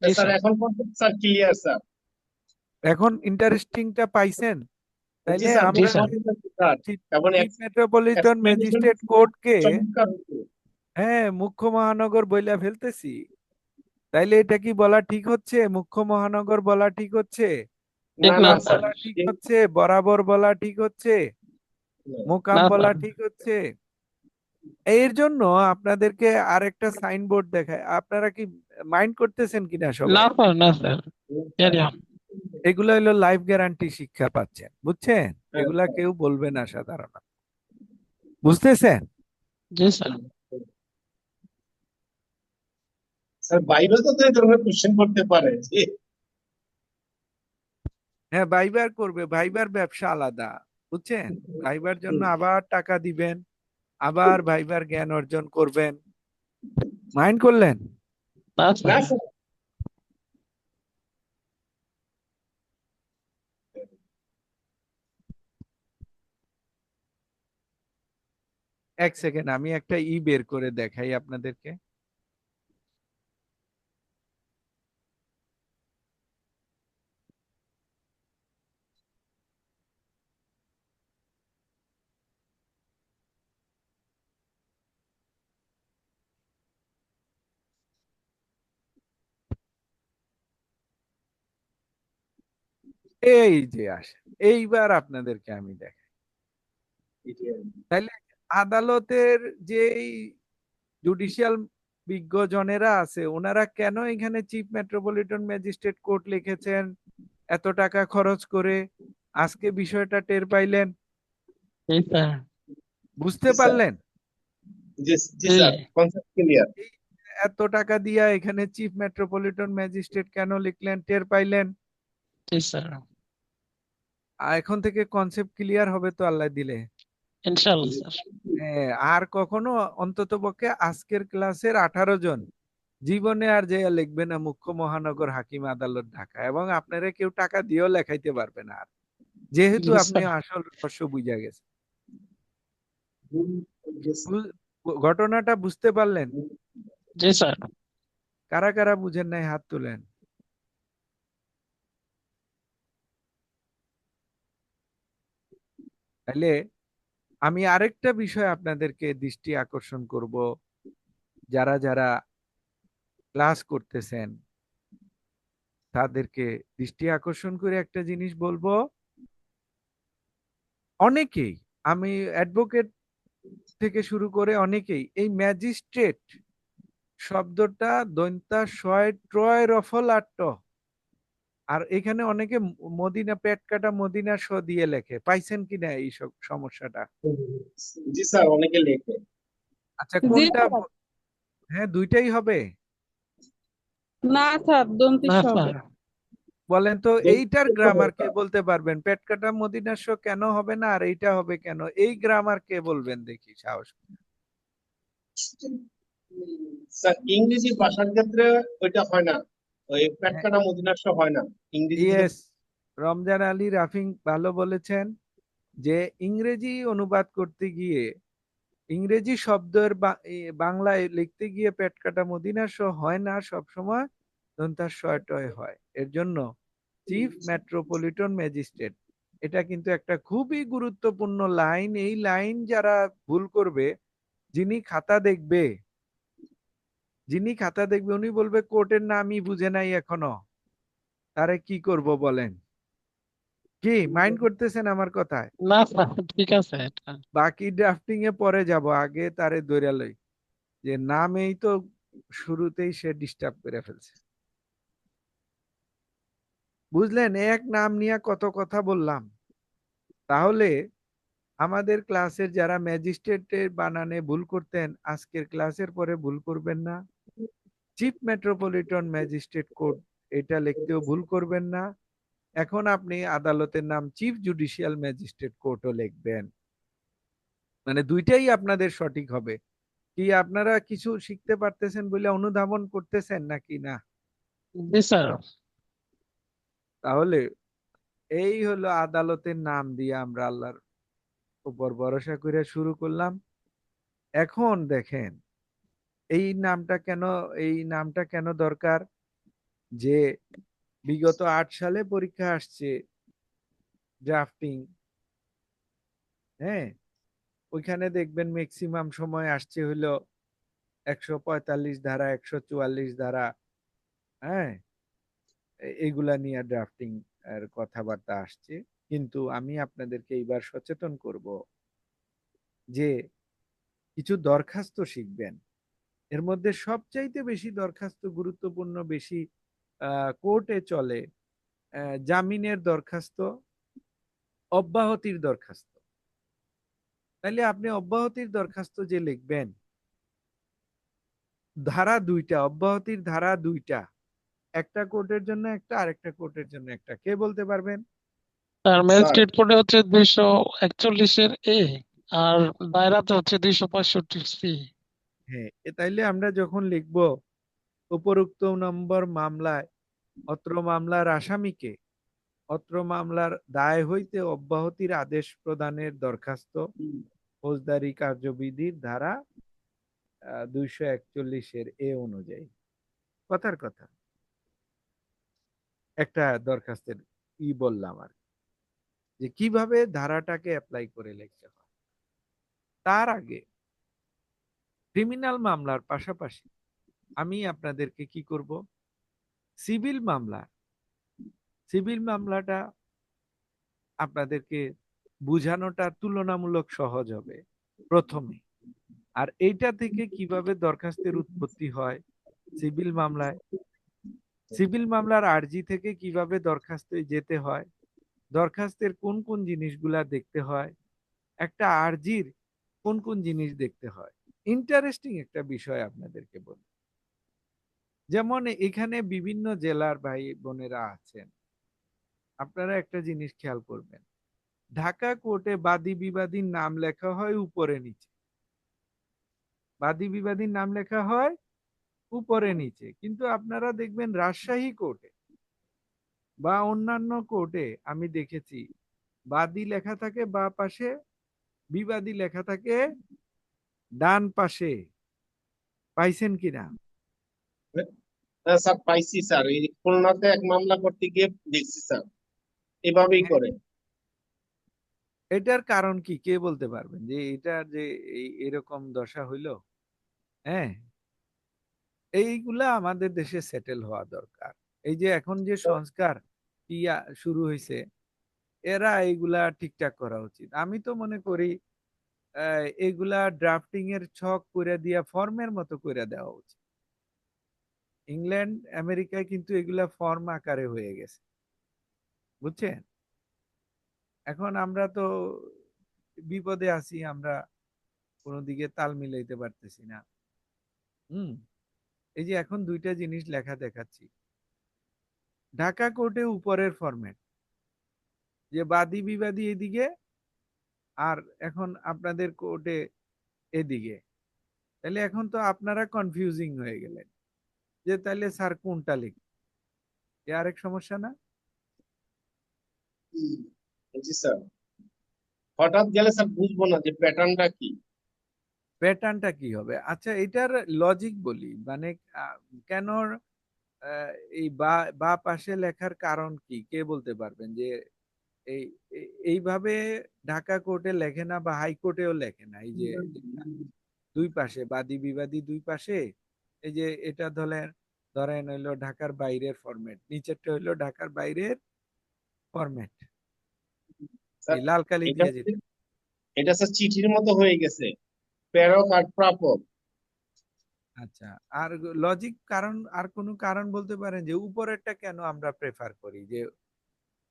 জি স্যার স্যার। এখন পর্যন্ত স্যার ক্লিয়ার স্যার। এখন ইন্টারেস্টিংটা পাইছেন? জি তাইলে স্যার, জি আমরা মনে স্যার। হয় না স্যার, চিফ এমন চিফ মেট্রোপলিটন এক্সপ্লেনেশন ম্যাজিস্ট্রেট কোর্টকে চমৎকার হতো। হ্যাঁ মুখ্য মহানগর বইলা ফেলতেছি। তাইলে এটা কি বলা ঠিক হচ্ছে? মুখ্য মহানগর বলা ঠিক হচ্ছে? ঠিক না না না মোকাম স্যার, স্যার। বলা ঠিক হচ্ছে? বরাবর বলা ঠিক হচ্ছে? মোকাম না বলা স্যার। ঠিক হচ্ছে? এর জন্য আপনাদেরকে আরেকটা সাইনবোর্ড দেখায়, আপনারা কি মাইন্ড করতেছেন কিনা না সবাই? স্যার, না স্যার। Carry on. এগুলো হলো লাইফ গ্যারান্টি শিক্ষা পাচ্ছেন, বুঝছেন? হ্যাঁ, এগুলা কেউ বলবে না সাধারণত, বুঝতেছেন? জি স্যার। স্যার বাইরে তো এই ধরনের কোশ্চেন করতে পারে যে হ্যাঁ ভাইবার করবে, ভাইবার ব্যবসা আলাদা, বুঝছেন? ভাইবার জন্য আবার টাকা দিবেন, আবার ভাইবার জ্ঞান অর্জন করবেন, মাইন্ড করলেন? না না স্যার। স্যার। এক সেকেন্ড, আমি একটা বের করে দেখাই আপনাদেরকে। এই যে আসে, এইবার আপনাদেরকে আমি দেখাই। তাইলে আদালতের যে জুডিশিয়াল বিজ্ঞজনেরা আছে, ওনারা কেন এখানে চিফ মেট্রোপলিটন ম্যাজিস্ট্রেট কোর্ট লিখেছেন এত টাকা খরচ করে? আজকে বিষয়টা টের পাইলেন, জি স্যার। বুঝতে জি স্যার, পারলেন? জি জি জি। Sir, concept clear. এই এত টাকা দিয়া এখানে চিফ মেট্রোপলিটন ম্যাজিস্ট্রেট কেন লিখলেন, টের পাইলেন? জি স্যার। আর এখন থেকে কনসেপ্ট ক্লিয়ার হবে তো আল্লাহ দিলে। ইনশাআল্লাহ স্যার। হ্যাঁ, আর কখনো অন্তত পক্ষে আজকের ক্লাসের 18 জন জীবনে আর যে লিখবে না মুখ্য মহানগর হাকিম আদালত ঢাকা, এবং আপনারা কেউ টাকা দিয়েও লেখাইতে পারবে না আর, যেহেতু জি আপনি স্যার। আসল রহস্য বুঝা গেছে। জি স্যার। ঘটনাটা বুঝতে পারলেন? জি স্যার। কারা কারা বুঝেন নাই হাত তুলেন। তাহলে আমি আরেকটা বিষয় আপনাদেরকে দৃষ্টি আকর্ষণ করব, যারা যারা ক্লাস করতেছেন তাদেরকে দৃষ্টি আকর্ষণ করে একটা জিনিস বলবো। অনেকেই, আমি অ্যাডভোকেট থেকে শুরু করে অনেকেই এই ম্যাজিস্ট্রেট শব্দটা দন্তাশয় ট্রয় রফল আট্ট, আর এখানে অনেকে মদিনা পেট কাটা মদিনা স দিয়ে লেখে, পাইছেন কিনা এই সব সমস্যাটা? জি স্যার, অনেকে লেখে। আচ্ছা জি কোনটা স্যার। হ্যাঁ দুইটাই হবে? না স্যার, না দন্তিস হবে। স্যার। বলেন তো এইটার গ্রামার কে বলতে পারবেন? পেট কাটা মদিনা স কেন হবে না আর এইটা হবে কেন? এই গ্রামার কে বলবেন দেখি, সাহস। স্যার ইংরেজি ভাষার ক্ষেত্রে ওইটা হয় না, ওই হ্যাঁ, পেটকাটা মদিনাস্য হয় না ইংরেজির ইয়েস, ক্ষেত্রে। রমজান আলী রাফিং ভালো বলেছেন যে ইংরেজি অনুবাদ করতে গিয়ে, ইংরেজি শব্দের বাংলায় লিখতে গিয়ে পেট কাটা মদিনা স হয় না, সব সময় দন্তাস্বয় হয়। এর জন্য চিফ মেট্রোপলিটন ম্যাজিস্ট্রেট, এটা কিন্তু একটা খুবই গুরুত্বপূর্ণ লাইন। এই লাইন যারা ভুল করবে, যিনি খাতা দেখবে, যিনি খাতা দেখবে উনি বলবে কোর্টের নামই বুঝে নাই এখনো, তারে কি করব বলেন? কি মাইন্ড করতেছেন আমার কথায়? না স্যার, ঠিক আছে এটা। বাকি ড্রাফটিং এ পরে যাব, আগে তারে ধইরা লই, যে নামেই তো শুরুতেই সে ডিস্টার্ব করে ফেলছে। বুঝলেন, এক নাম নিয়ে কত কথা বললাম। তাহলে আমাদের ক্লাসের যারা ম্যাজিস্ট্রেটের বানানে ভুল করতেন, আজকের ক্লাসের পরে ভুল করবেন না। চিফ মেট্রোপলিটন ম্যাজিস্ট্রেট কোর্ট এটা লিখতেও ভুল করবেন না। এখন আপনি আদালতের নাম চিফ জুডিশিয়াল ম্যাজিস্ট্রেট কোর্টও লিখবেন, মানে দুইটাই আপনাদের সঠিক হবে। কি আপনারা কিছু শিখতে পারতেছেন বলে অনুধাবন করতেছেন নাকি না? জি স্যার। তাহলে এই হলো আদালতের নাম দিয়ে আমরা আল্লাহর উপর ভরসা করে শুরু করলাম। এখন দেখেন এই নামটা কেন দরকার, যে বিগত 8 সালে পরীক্ষা আসছে ড্রাফটিং, হ্যাঁ, ওইখানে দেখবেন ম্যাক্সিমাম সময় আসছে হলো 145 ধারা, 144 ধারা। হ্যাঁ, এইগুলা নিয়ে ড্রাফটিং এর কথাবার্তা আসছে। কিন্তু আমি আপনাদেরকে এইবার সচেতন করব যে কিছু দরখাস্ত শিখবেন। এর মধ্যে সবচাইতে বেশি দরখাস্ত গুরুত্বপূর্ণ, বেশি কোর্টে চলে জামিনের দরখাস্ত, অব্যাহতির দরখাস্ত। তাইলে আপনি অব্যাহতির দরখাস্ত যে লিখবেন, ধারা দুইটা, অব্যাহতির ধারা দুইটা, একটা কোর্টের জন্য একটা, আরেকটা কোর্টের জন্য একটা। কে বলতে পারবেন? স্যার স্যার ম্যাজিস্ট্রেট কোর্টে হচ্ছে 241-এর আর দায়রাতে হচ্ছে 265-সি। হ্যাঁ, তাইলে আমরা যখন লিখব উপরোক্ত নম্বর মামলায় অত্র মামলার আসামিকে অত্র মামলার দায় হইতে অব্যাহতির আদেশ প্রদানের দরখাস্ত ফৌজদারি কার্যবিধির ধারা 241-এর অনুযায়ী, কথার কথা একটা দরখাস্তের বললাম আর কি, যে কিভাবে ধারাটাকে অ্যাপ্লাই করে লিখতে হয়। তার আগে ক্রিমিনাল মামলার পাশাপাশি আমি আপনাদেরকে কি করব, সিভিল মামলাটা আপনাদেরকে বুঝানোটা তুলনামূলক সহজ হবে প্রথমে। আর এইটা থেকে কিভাবে দরখাস্তের উৎপত্তি হয় সিভিল মামলার আর্জি থেকে কিভাবে দরখাস্তে যেতে হয়, দরখাস্তের কোন কোন জিনিসগুলা দেখতে হয়, একটা আর্জির কোন কোন জিনিস দেখতে হয়। ইন্টারেস্টিং একটা বিষয় আপনাদেরকে বলি, যেমন এখানে বিভিন্ন জেলার ভাই বোনেরা আছেন, আপনারা একটা জিনিস খেয়াল করবেন, ঢাকা কোর্টে বাদী বিবাদীর নাম লেখা হয় উপরে নিচে, বাদী বিবাদীর নাম লেখা হয় উপরে নিচে, কিন্তু আপনারা দেখবেন রাজশাহী কোর্টে বা অন্যান্য কোর্টে আমি দেখেছি বাদী লেখা থাকে বা পাশে, বিবাদী লেখা থাকে ডান পাশে। পাইছেন কিনা? স্যার পাইছি স্যার, এই খুলনাতে এক মামলা করতে গিয়ে দেখছি স্যার এভাবেই হ্যাঁ, করে। এটার কারণ কি কে বলতে পারবেন যে এটা যে এরকম দশা হইলো? হ্যাঁ, এইগুলা আমাদের দেশে সেটেল হওয়া দরকার। এই যে এখন যে সংস্কার শুরু হয়েছে, এরা এইগুলা ঠিকঠাক করা উচিত। আমি তো মনে করি এগুলা ড্রাফটিং এর ছক করে দিয়া ফর্মের মতো করে দেওয়া উচিত। ইংল্যান্ড আমেরিকায় কিন্তু এগুলা ফর্ম আকারে হয়ে গেছে, বুঝছেন? এখন আমরা তো বিপদে আছি, আমরা কোনো দিকে তাল মিলাইতে পারতেছি না। হুম, এই যে এখন দুইটা জিনিস লেখা দেখাচ্ছি, ঢাকা কোর্টে উপরের ফরম্যাট, যে বাদী বিবাদী এদিকে, আর এখন আপনাদের কোর্টে এদিকে। তাহলে এখন তো আপনারা কনফিউজিং হয়ে গেলেন যে তাহলে স্যার কোনটা লিখ, এ আরেক সমস্যা না? জি স্যার, হঠাৎ গেলে স্যার বুঝবো না যে প্যাটার্নটা কি। প্যাটার্নটা কি হবে? আচ্ছা, এটার লজিক বলি, মানে কেন আহ, এই বা বা পাশে লেখার কারণ কি কে বলতে পারবেন? যে এই এইভাবে ঢাকা কোর্টে লেখে না বা হাইকোর্টেও লেখে না, এই যে যেটা দুই পাশে বাদী বিবাদী দুই পাশে, এই যে এটা ধরেন ধরেন হইলো ঢাকার বাইরের ফরম্যাট, নিচেরটা হইলো ঢাকার বাইরের ফরম্যাট, স্যার এই লাল কালি এটা দিয়ে যেটা। এটা স্যার চিঠির মতো হয়ে গেছে, প্রেরক আর প্রাপক। আচ্ছা, আর লজিক কারণ, আর কোনো কারণ বলতে পারেন যে উপরেরটা কেন আমরা প্রেফার করি, যে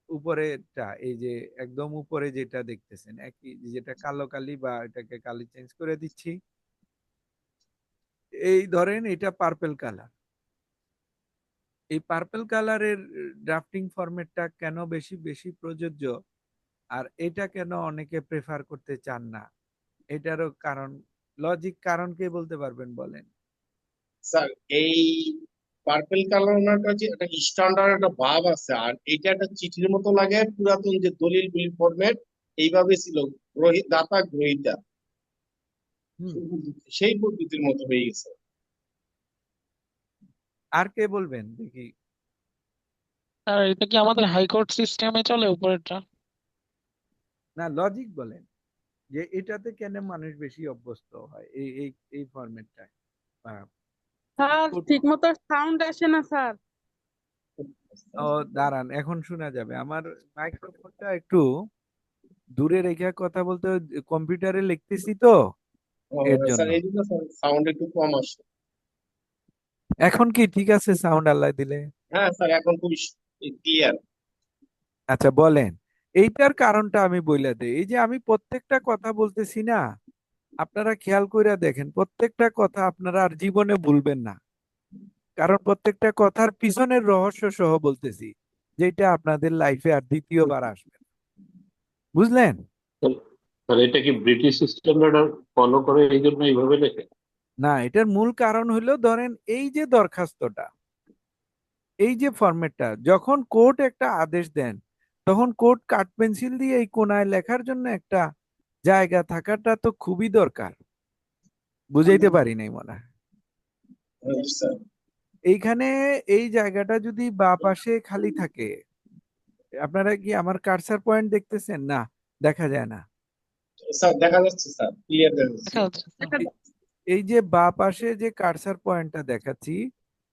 উপরেরটা এই যে একদম উপরে যেটা দেখতেছেন একই, যেটা কালো কালি বা এটাকে কালি চেঞ্জ করে দিচ্ছি, এই ধরেন এটা পার্পল কালার, এই পার্পল কালারের ড্রাফটিং ফরম্যাটটা কেন বেশি বেশি প্রযোজ্য, আর এটা কেন অনেকে প্রেফার করতে চান না? এটারও কারণ, লজিক কারণ কে বলতে পারবেন বলেন? স্যার এই পার্পেল কালারটা যে একটা স্ট্যান্ডার্ড একটা ভাব আছে, আর এটা একটা চিঠির মতো লাগে, পুরাতন যে দলিল বিল ফরম্যাট এইভাবে ছিল, দাতা গ্রহীতা হুম, সেই পদ্ধতির মতো হয়ে গেছে। আর কে বলবেন দেখি? আর এটা কি আমাদের হাইকোর্ট সিস্টেমে চলে উপরেরটা? না, লজিক বলেন। যে এটাতে কেন মানুষ বেশি অভ্যস্ত হয় এই এই এই ফরম্যাটটায়। স্যার ঠিক মতো সাউন্ড আসে না স্যার। ও দাঁড়ান, এখন শোনা যাবে। আমার মাইক্রোফোনটা একটু দূরে রেখে কথা বলতে, কম্পিউটারে লিখতেছি তো, এর স্যার জন্য। এই জন্য সাউন্ড একটু কম আসে। এখন কি ঠিক আছে সাউন্ড আল্লাহ দিলে? হ্যাঁ স্যার, এখন খুবই ক্লিয়ার। আচ্ছা বলেন, এইটার কারণটা আমি বইলা দেই। এই যে আমি প্রত্যেকটা কথা বলতেছি না, আপনারা খেয়াল কইরা দেখেন, প্রত্যেকটা কথা আপনারা আর জীবনে ভুলবেন না, কারণ প্রত্যেকটা কথার পিছনের রহস্য সহ বলতেছি, যেটা আপনাদের লাইফে আর দ্বিতীয়বার আসবে না। বুঝলেন? স্যার এটা কি ব্রিটিশ স্ট্যান্ডার্ড ফলো করে এই জন্য এইভাবে লেখে? না, এটার মূল কারণ হলো, ধরেন এই যে দরখাস্তটা, এই যে ফরম্যাটটা, যখন কোর্ট একটা আদেশ দেন, তখন কোর্ট কাঠ পেন্সিল দিয়ে এই কোনায় লেখার জন্য একটা জায়গা থাকাটা তো খুবই দরকার। বুঝাইতে পারি নাই মনে হয়। স্যার এইখানে এই জায়গাটা যদি বাঁ পাশে খালি থাকে, আপনারা কি আমার কার্সার পয়েন্ট দেখতেছেন? না, দেখা যায় না। স্যার দেখা যাচ্ছে, স্যার ক্লিয়ার দেখা যাচ্ছে। দেখা যাচ্ছে স্যার। দেখা এ- এই যে বাঁ পাশে যে কার্সার পয়েন্টটা দেখাচ্ছি,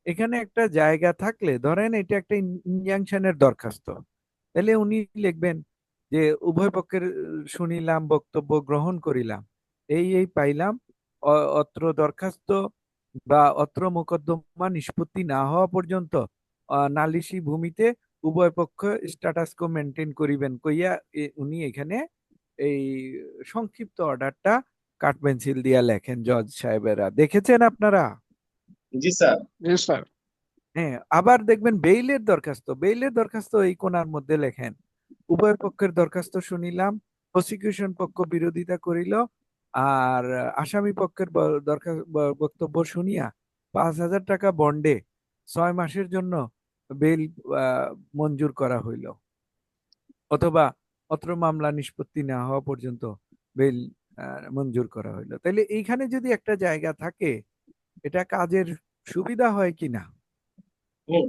এখানে একটা জায়গা থাকলে, ধরেন এটা একটা ইনজাংশনের দরখাস্ত, তাহলে উনি লিখবেন যে উভয় পক্ষের শুনিলাম, বক্তব্য গ্রহণ করিলাম, এই পাইলাম, অত্র দরখাস্ত বা অত্র মোকদ্দমা নিষ্পত্তি না হওয়া পর্যন্ত নালিশি ভূমিতে উভয় পক্ষ স্ট্যাটাস কো মেনটেন করিবেন কইয়া উনি এখানে এই সংক্ষিপ্ত অর্ডারটা কাঠ পেন্সিল দিয়া লেখেন। জজ সাহেবেরা দেখেছেন আপনারা? জি স্যার। জি স্যার। হ্যাঁ, আবার দেখবেন বেইলের দরখাস্ত, বেইলের দরখাস্ত এই কোণার মধ্যে লেখেন, উভয় পক্ষের দরখাস্ত শুনিলাম, প্রসিকিউশন পক্ষ বিরোধিতা করিল, আর আসামি পক্ষের বক্তব্য শুনিয়া 5,000 টাকা বন্ডে 6 মাসের জন্য বেইল মঞ্জুর করা হইল, অথবা অত্র মামলা নিষ্পত্তি না হওয়া পর্যন্ত বেইল মঞ্জুর করা হইল। তাইলে এইখানে যদি একটা জায়গা থাকে, এটা কাজের সুবিধা হয় কিনা? হুম।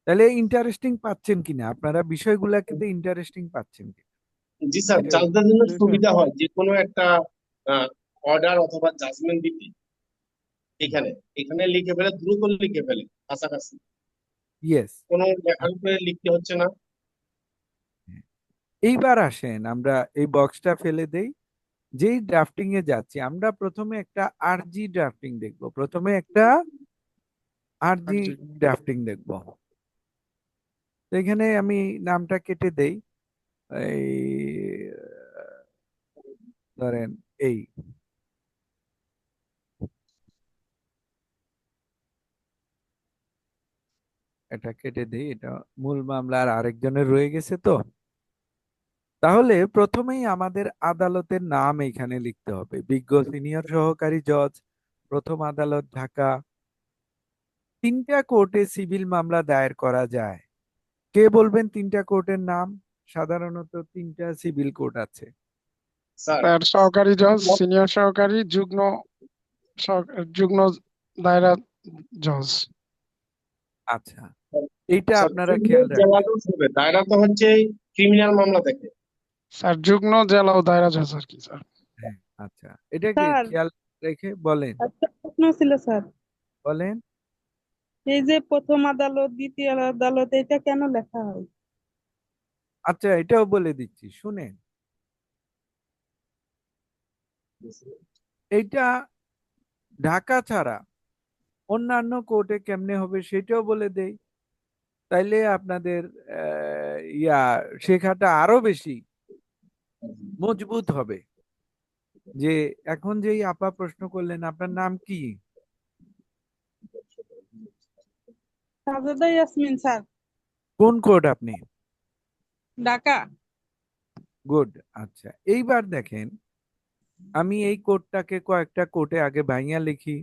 তাহলে ইন্টারেস্টিং পাচ্ছেন কিনা আপনারা? বিষয়গুলা কিন্তু ইন্টারেস্টিং পাচ্ছেন কিনা? জি স্যার, এটা জাজদের জন্য জি স্যার। সুবিধা হয় যে কোনো একটা অর্ডার অথবা জাজমেন্ট দিতে এখানে এখানে লিখে ফেলে, দ্রুত লিখে ফেলে, কাছাকাছি ইয়েস। কোনো লেখার উপরে লিখতে হচ্ছে না। এইবার আসেন আমরা এই বক্সটা ফেলে দেই, যেই ড্রাফটিং এ যাচ্ছি আমরা, প্রথমে একটা আরজি ড্রাফটিং দেখব, প্রথমে একটা আর আরজি জি। ড্রাফটিং দেখব। তো এখানে আমি নামটা কেটে দেই, এই ধরেন এই, এটা কেটে দেই, এটা মূল মামলার আরেকজনের রয়ে গেছে তো। তাহলে প্রথমেই আমাদের আদালতের নাম এখানে লিখতে হবে, বিজ্ঞ সিনিয়র সহকারী জজ, প্রথম আদালত, ঢাকা। 3টা কোর্টে সিভিল মামলা দায়ের করা যায়। কে বলবেন 3টা কোর্টের নাম? সাধারণত 3টা সিভিল কোর্ট আছে। স্যার স্যার সহকারী জজ, সিনিয়র সহকারী, যুগ্ম দায়রা জজ। আচ্ছা, এইটা স্যার আপনারা যুগ্ম খেয়াল জেলা রাখবেন। জজ হবে, দায়রা তো হচ্ছে ক্রিমিনাল মামলা দেখে। স্যার যুগ্ম জেলা ও দায়রা জজ আর কি স্যার। হ্যাঁ, আচ্ছা, এটাকে স্যার খেয়াল রেখে বলেন। একটা প্রশ্ন ছিল স্যার। বলেন। এই যে প্রথম আদালত, দ্বিতীয় আদালত, এটা কেন লেখা হয়? আচ্ছা, এটাও বলে দিচ্ছি, শুনেন। এইটা ঢাকা ছাড়া অন্যান্য কোর্টে কেমনে হবে সেটাও বলে দেই, তাইলে আপনাদের শেখাটা আরো বেশি মজবুত হবে। যে এখন যেই আপা প্রশ্ন করলেন, আপনার নাম কি? সাজেদা ইয়াসমিন স্যার। কোন কোর্ট আপনি? ঢাকা। গুড। আচ্ছা, এইবার দেখেন, আমি এই কোর্টটাকে কয়েকটা কোর্টে আগে ভাইঙা লিখি,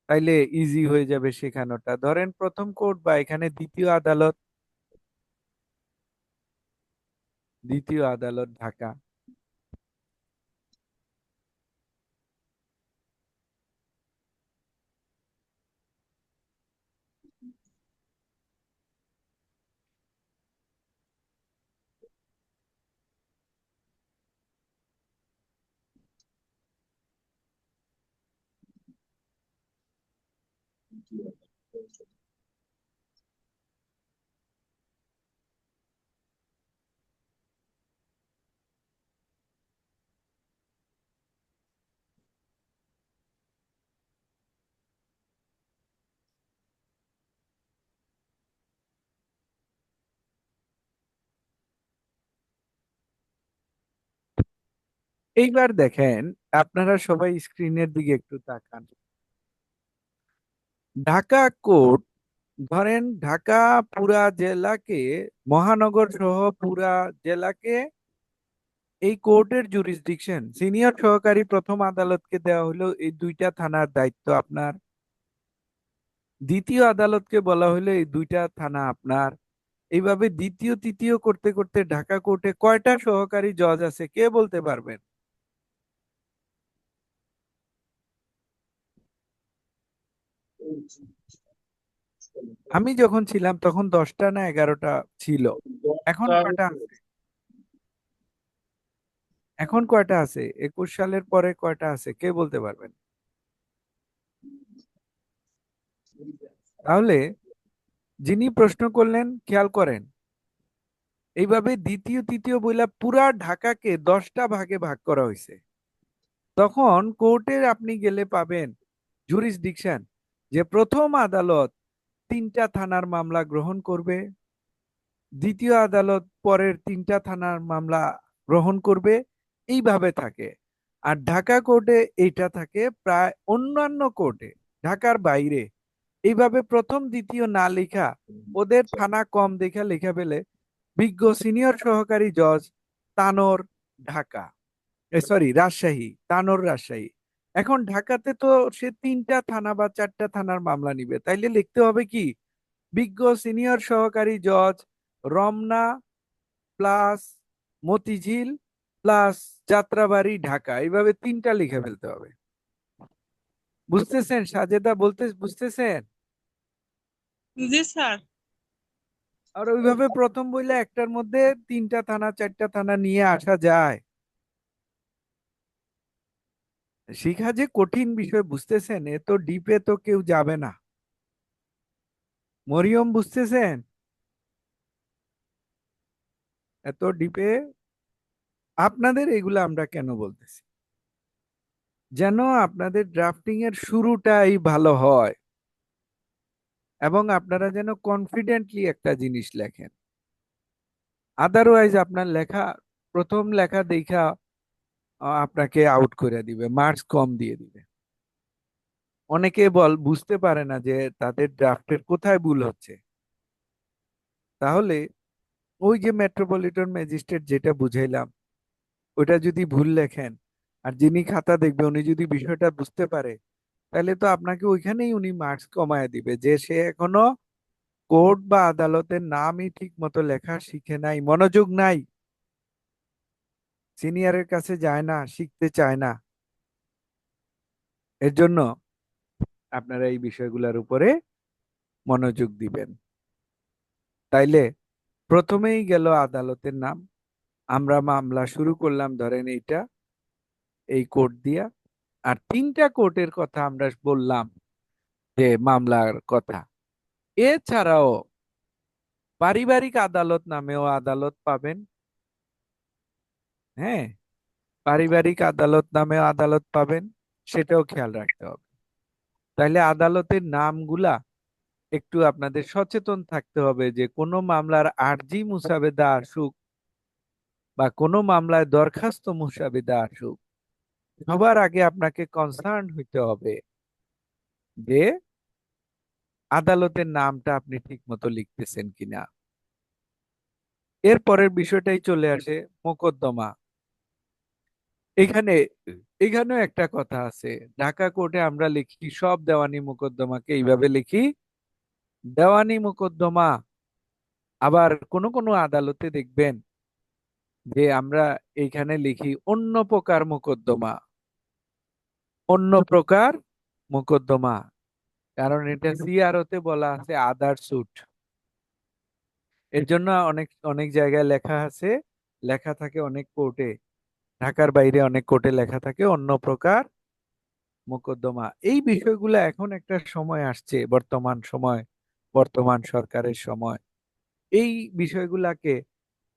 তাইলে ইজি হয়ে যাবে শেখানোটা। ধরেন প্রথম কোর্ট বা এখানে দ্বিতীয় আদালত, দ্বিতীয় আদালত ঢাকা। এইবার দেখেন, আপনারা সবাই স্ক্রিনের দিকে একটু তাকান। ঢাকা কোর্ট, ধরেন ঢাকা পুরা জেলাকে, মহানগর সহ পুরা জেলাকে এই কোর্টের জুরিসডিকশন, সিনিয়র সহকারী প্রথম আদালতকে দেওয়া হলো এই দুইটা থানার দায়িত্ব আপনার, দ্বিতীয় আদালতকে বলা হলো এই দুইটা থানা আপনার। এইভাবে দ্বিতীয় তৃতীয় করতে করতে ঢাকা কোর্টে কয়টা সহকারী জজ আছে কে বলতে পারবেন? আমি যখন ছিলাম তখন 10টা না 11টা ছিল। এখন কয়টা আছে? এখন কয়টা আছে? 21 সালের পরে কয়টা আছে কে বলতে পারবেন? তাহলে যিনি প্রশ্ন করলেন খেয়াল করেন, এইভাবে দ্বিতীয় তৃতীয় বইলা পুরা ঢাকাকে 10টা ভাগে ভাগ করা হয়েছে। তখন কোর্টে আপনি গেলে পাবেন জুরিসডিকশন, যে প্রথম আদালত 3টা থানার মামলা গ্রহণ করবে, দ্বিতীয় আদালত পরের 3টা থানার মামলা গ্রহণ করবে, এইভাবে থাকে। আর ঢাকা কোর্টে এইটা থাকে, প্রায় অন্যান্য কোর্টে ঢাকার বাইরে এইভাবে প্রথম দ্বিতীয় না লেখা, ওদের থানা কম দেখা লেখা পেলে বিজ্ঞ সিনিয়র সহকারী জজ, তানোর, ঢাকা, সরি রাজশাহী, তানোর রাজশাহী। এখন ঢাকাতে তো সে 3টা থানা বা 4টা থানার মামলা নিবে, তাইলে লিখতে হবে কি, বিজ্ঞ সিনিয়র সহকারী জজ রমনা প্লাস মতিঝিল প্লাস যাত্রাবাড়ি ঢাকা, এইভাবে 3টা লিখে ফেলতে হবে। বুঝতেছেন সাজেদা? বুঝতেছেন? জি স্যার। আর ওইভাবে প্রথম বইলে একটার মধ্যে 3টা থানা 4টা থানা নিয়ে আসা যায়। শিখা যে কঠিন বিষয়, বুঝতেছেন? এত ডিপে তো কেউ যাবে না। মরিয়ম বুঝতেছেন? এত ডিপে আপনাদের এগুলো আমরা কেন বলতেছি, যেন আপনাদের ড্রাফটিং এর শুরুটাই ভালো হয় এবং আপনারা যেন কনফিডেন্টলি একটা জিনিস লেখেন। আদারওয়াইজ আপনার লেখা, প্রথম লেখা দেখা আপনাকে আউট করে দিবে, মার্কস কম দিয়ে দিবে। অনেকে বুঝতে পারে না যে তাদের ড্রাফটের কোথায় ভুল হচ্ছে। তাহলে ওই যে মেট্রোপলিটন ম্যাজিস্ট্রেট যেটা বুঝাইলাম, ওইটা যদি ভুল লেখেন আর যিনি খাতা দেখবে উনি যদি বিষয়টা বুঝতে পারে, তাহলে তো আপনাকে ওইখানেই উনি মার্কস কমায় দিবে, যে সে এখনো কোর্ট বা আদালতের নামই ঠিক মতো লেখা শিখে নাই, মনোযোগ নাই, সিনিয়রের কাছে যায় না, শিখতে চায় না। এর জন্য আপনারা এই বিষয়গুলোর উপরে মনোযোগ দিবেন। তাইলে প্রথমেই গেল আদালতের নাম, আমরা মামলা শুরু করলাম ধরেন এইটা, এই কোর্ট দিয়া। আর 3টা কোর্টের কথা আমরা বললাম, যে মামলার কথা। এছাড়াও পারিবারিক আদালত নামেও আদালত পাবেন। হ্যাঁ, পারিবারিক আদালত নামেও আদালত পাবেন, সেটাও খেয়াল রাখতে হবে। তাইলে আদালতের নামগুলা একটু আপনাদের সচেতন থাকতে হবে, যে কোনো মামলার আর্জি মুসাবেদা আসুক বা কোনো মামলায় দরখাস্ত মুসাবেদা আসুক, সবার আগে আপনাকে কনসার্ন হইতে হবে যে আদালতের নামটা আপনি ঠিক মতো লিখতেছেন কিনা। এর পরের বিষয়টাই চলে আসে মোকদ্দমা। এখানে এখানেও একটা কথা আছে, ঢাকা কোর্টে আমরা লিখি সব দেওয়ানি মোকদ্দমাকে এইভাবে লিখি, দেওয়ানি মোকদ্দমা। আবার কোন কোন আদালতে দেখবেন যে আমরা এইখানে লিখি অন্য প্রকার মোকদ্দমা, অন্য প্রকার মোকদ্দমা, কারণ এটা সিআরওতে বলা আছে আদার সুট। এর জন্য অনেক অনেক জায়গায় লেখা আছে, লেখা থাকে অনেক কোর্টে, ঢাকার বাইরে অনেক কোর্টে লেখা থাকে অন্য প্রকার মোকদ্দমা, এই বিষয়গুলো এখন একটা সময় আসছে, বর্তমান সময়, বর্তমান সরকারের সময় এই বিষয়গুলাকে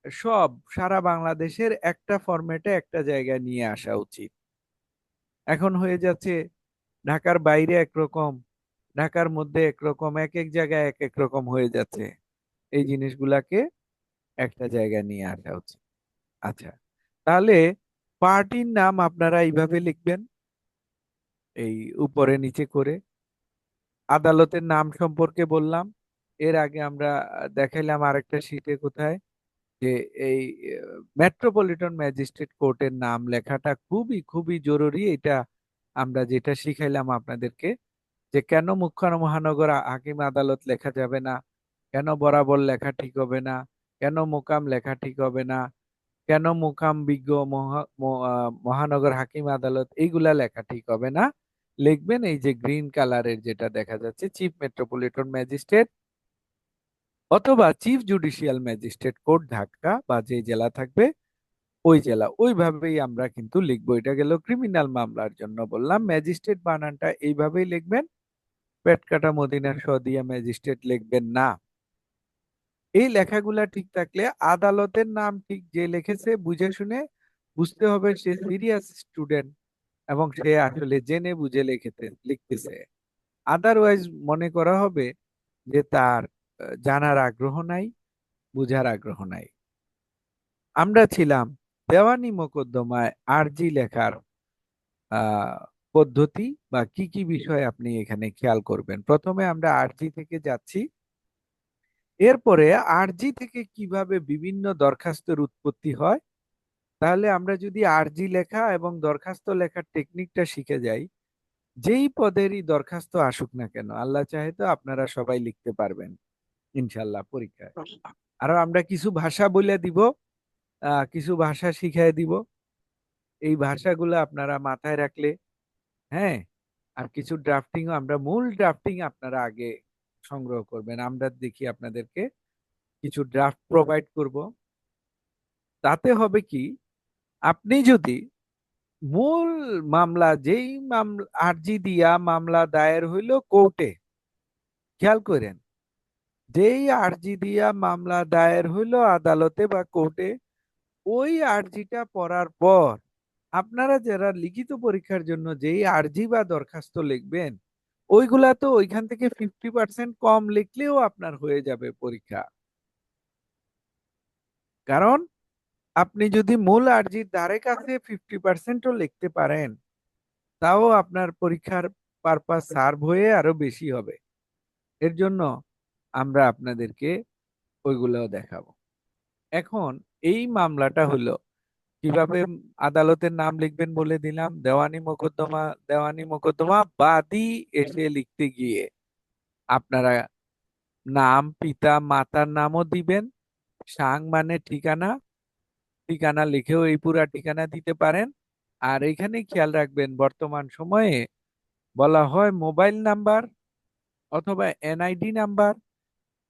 সব সারা বাংলাদেশের একটা ফরম্যাটে একটা জায়গায় নিয়ে আসা উচিত। এখন হয়ে যাচ্ছে ঢাকার বাইরে একরকম, ঢাকার মধ্যে একরকম, এক এক জায়গায় এক এক রকম হয়ে যাচ্ছে। এই জিনিসগুলাকে একটা জায়গায় নিয়ে আসা উচিত। আচ্ছা, তাহলে পার্টির নাম আপনারা এইভাবে লিখবেন, এই উপরে নিচে করে। আদালতের নাম সম্পর্কে বললাম, এর আগে আমরা দেখাইলাম আরেকটা শীটে কোথায়, যে এই মেট্রোপলিটন ম্যাজিস্ট্রেট কোর্টের নাম লেখাটা খুবই খুবই জরুরি। এটা আমরা যেটা শিখাইলাম আপনাদেরকে, যে কেন মুখ্য মহানগর হাকিম আদালত লেখা যাবে না, কেন বরাবর লেখা ঠিক হবে না, কেন মোকাম লেখা ঠিক হবে না, কেন মোকাম বিজ্ঞ মহানগর হাকিম আদালত, এইগুলা লেখা ঠিক হবে না। লিখবেন এই যে গ্রিন কালারের যেটা দেখা যাচ্ছে, চিফ মেট্রোপলিটন ম্যাজিস্ট্রেট অথবা chief judicial magistrate court Dhaka, বা যে জেলা থাকবে ওই জেলা, ওইভাবেই আমরা কিন্তু লিখবো। এটা গেল ক্রিমিনাল মামলার জন্য বললাম। ম্যাজিস্ট্রেট বানানটা এইভাবেই লিখবেন, পেট কাটা মদিনার স দিয়া ম্যাজিস্ট্রেট লিখবেন না। এই লেখাগুলা ঠিক থাকলে আদালতের নাম ঠিক যে লিখেছে বুঝে শুনে, বুঝতে হবে সে সিরিয়াস স্টুডেন্ট এবং সে আসলে জেনে বুঝে লিখতেছে। আদারওয়াইজ মনে করা হবে যে তার জানার আগ্রহ নাই, বুঝার আগ্রহ নাই। আমরা ছিলাম দেওয়ানি মোকদ্দমায় আরজি লেখার আহ পদ্ধতি বা কি কি বিষয় আপনি এখানে খেয়াল করবেন। প্রথমে আমরা আরজি থেকে যাচ্ছি, এরপরে আরজি থেকে কিভাবে বিভিন্ন দরখাস্তের উৎপত্তি হয়। তাহলে আমরা যদি আরজি লেখা এবং দরখাস্ত লেখার টেকনিকটা শিখে যাই, যেই পদেরই দরখাস্ত আসুক না কেন, আল্লাহ চাহে তো আপনারা সবাই লিখতে পারবেন ইনশাল্লাহ পরীক্ষায়। আর আমরা কিছু ভাষা বলে দিব, কিছু ভাষা শিখিয়ে দিব। এই ভাষাগুলো আপনারা মাথায় রাখলে, হ্যাঁ, আর কিছু ড্রাফটিংও, আমরা মূল ড্রাফটিং আপনারা আগে সংগ্রহ করবেন। আমরা দেখি আপনাদেরকে কিছু ড্রাফট প্রোভাইড করব। তাতে হবে কি, আপনি যদি মূল মামলা, যেই মামলা আরজি দিয়া মামলা দায়ের হইল কোর্টে, খেয়াল করেন, যেই আরজি দিয়া মামলা দায়ের হইল আদালতে বা কোর্টে, ওই আরজিটা পড়ার পর আপনারা যারা লিখিত পরীক্ষার জন্য যেই আরজি বা দরখাস্ত লিখবেন, ওইগুলা তো ওইখান থেকে 50% কম লিখলেও আপনার হয়ে যাবে পরীক্ষা। কারণ আপনি যদি মূল আরজির ধারে কাছে 50%ও লিখতে পারেন, তাও আপনার পরীক্ষার পারপাস সার্ভ হয়ে আরো বেশি হবে। এর জন্য আমরা আপনাদেরকে ওইগুলোও দেখাবো। এখন এই মামলাটা হলো কিভাবে আদালতের নাম লিখবেন বলে দিলাম। দেওয়ানি মোকদ্দমা, দেওয়ানি মোকদ্দমা বাদী এসে লিখতে গিয়ে আপনারা নাম, পিতা মাতার নামও দিবেন। সাং মানে ঠিকানা, ঠিকানা লিখেও এই পুরা ঠিকানা দিতে পারেন। আর এখানে খেয়াল রাখবেন, বর্তমান সময়ে বলা হয় মোবাইল নাম্বার অথবা এনআইডি নাম্বার,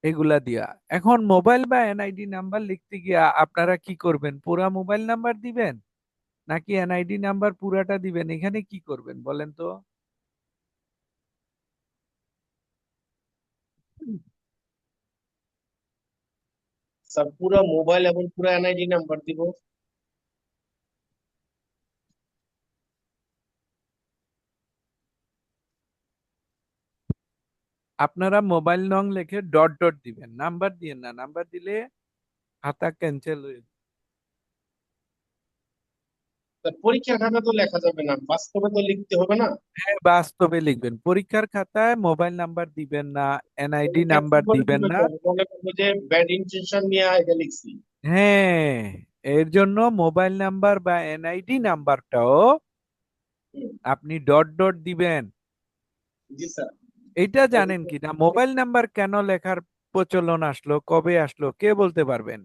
এগুলা দিয়া। এখন মোবাইল বা এনআইডি নাম্বার লিখতে গিয়া আপনারা কি করবেন, পুরা মোবাইল নাম্বার দিবেন নাকি এনআইডি নাম্বার পুরাটা দিবেন? এখানে কি করবেন বলেন তো? স্যার পুরো মোবাইল এবং পুরো এনআইডি নাম্বার দিব। আপনারা মোবাইল নং লিখে ডট ডট দিবেন, নাম্বার দিয়েন না। নাম্বার দিলে খাতা ক্যান্সেল হয়ে যাবে। তা পরীক্ষার খাতা তো লেখা যাবে না, বাস্তবে তো লিখতে হবে না। হ্যাঁ, বাস্তবে লিখবেন। পরীক্ষার খাতায় মোবাইল নাম্বার দিবেন না, এনআইডি পরীক্ষা কি নাম্বার করে দিবেন দিবে না। স্যার? মনে করবো যে ব্যাড ইন্টেনশন নিয়ে এটা লিখছি। হ্যাঁ, এর জন্য মোবাইল নাম্বার বা এনআইডি নাম্বারটাও হুম, আপনি ডট ডট দিবেন। জি স্যার। এটা জানেন কি না, মোবাইল নাম্বার কেন লেখার প্রচলন আসলো, কবে আসলো, কে বলতে পারবেন?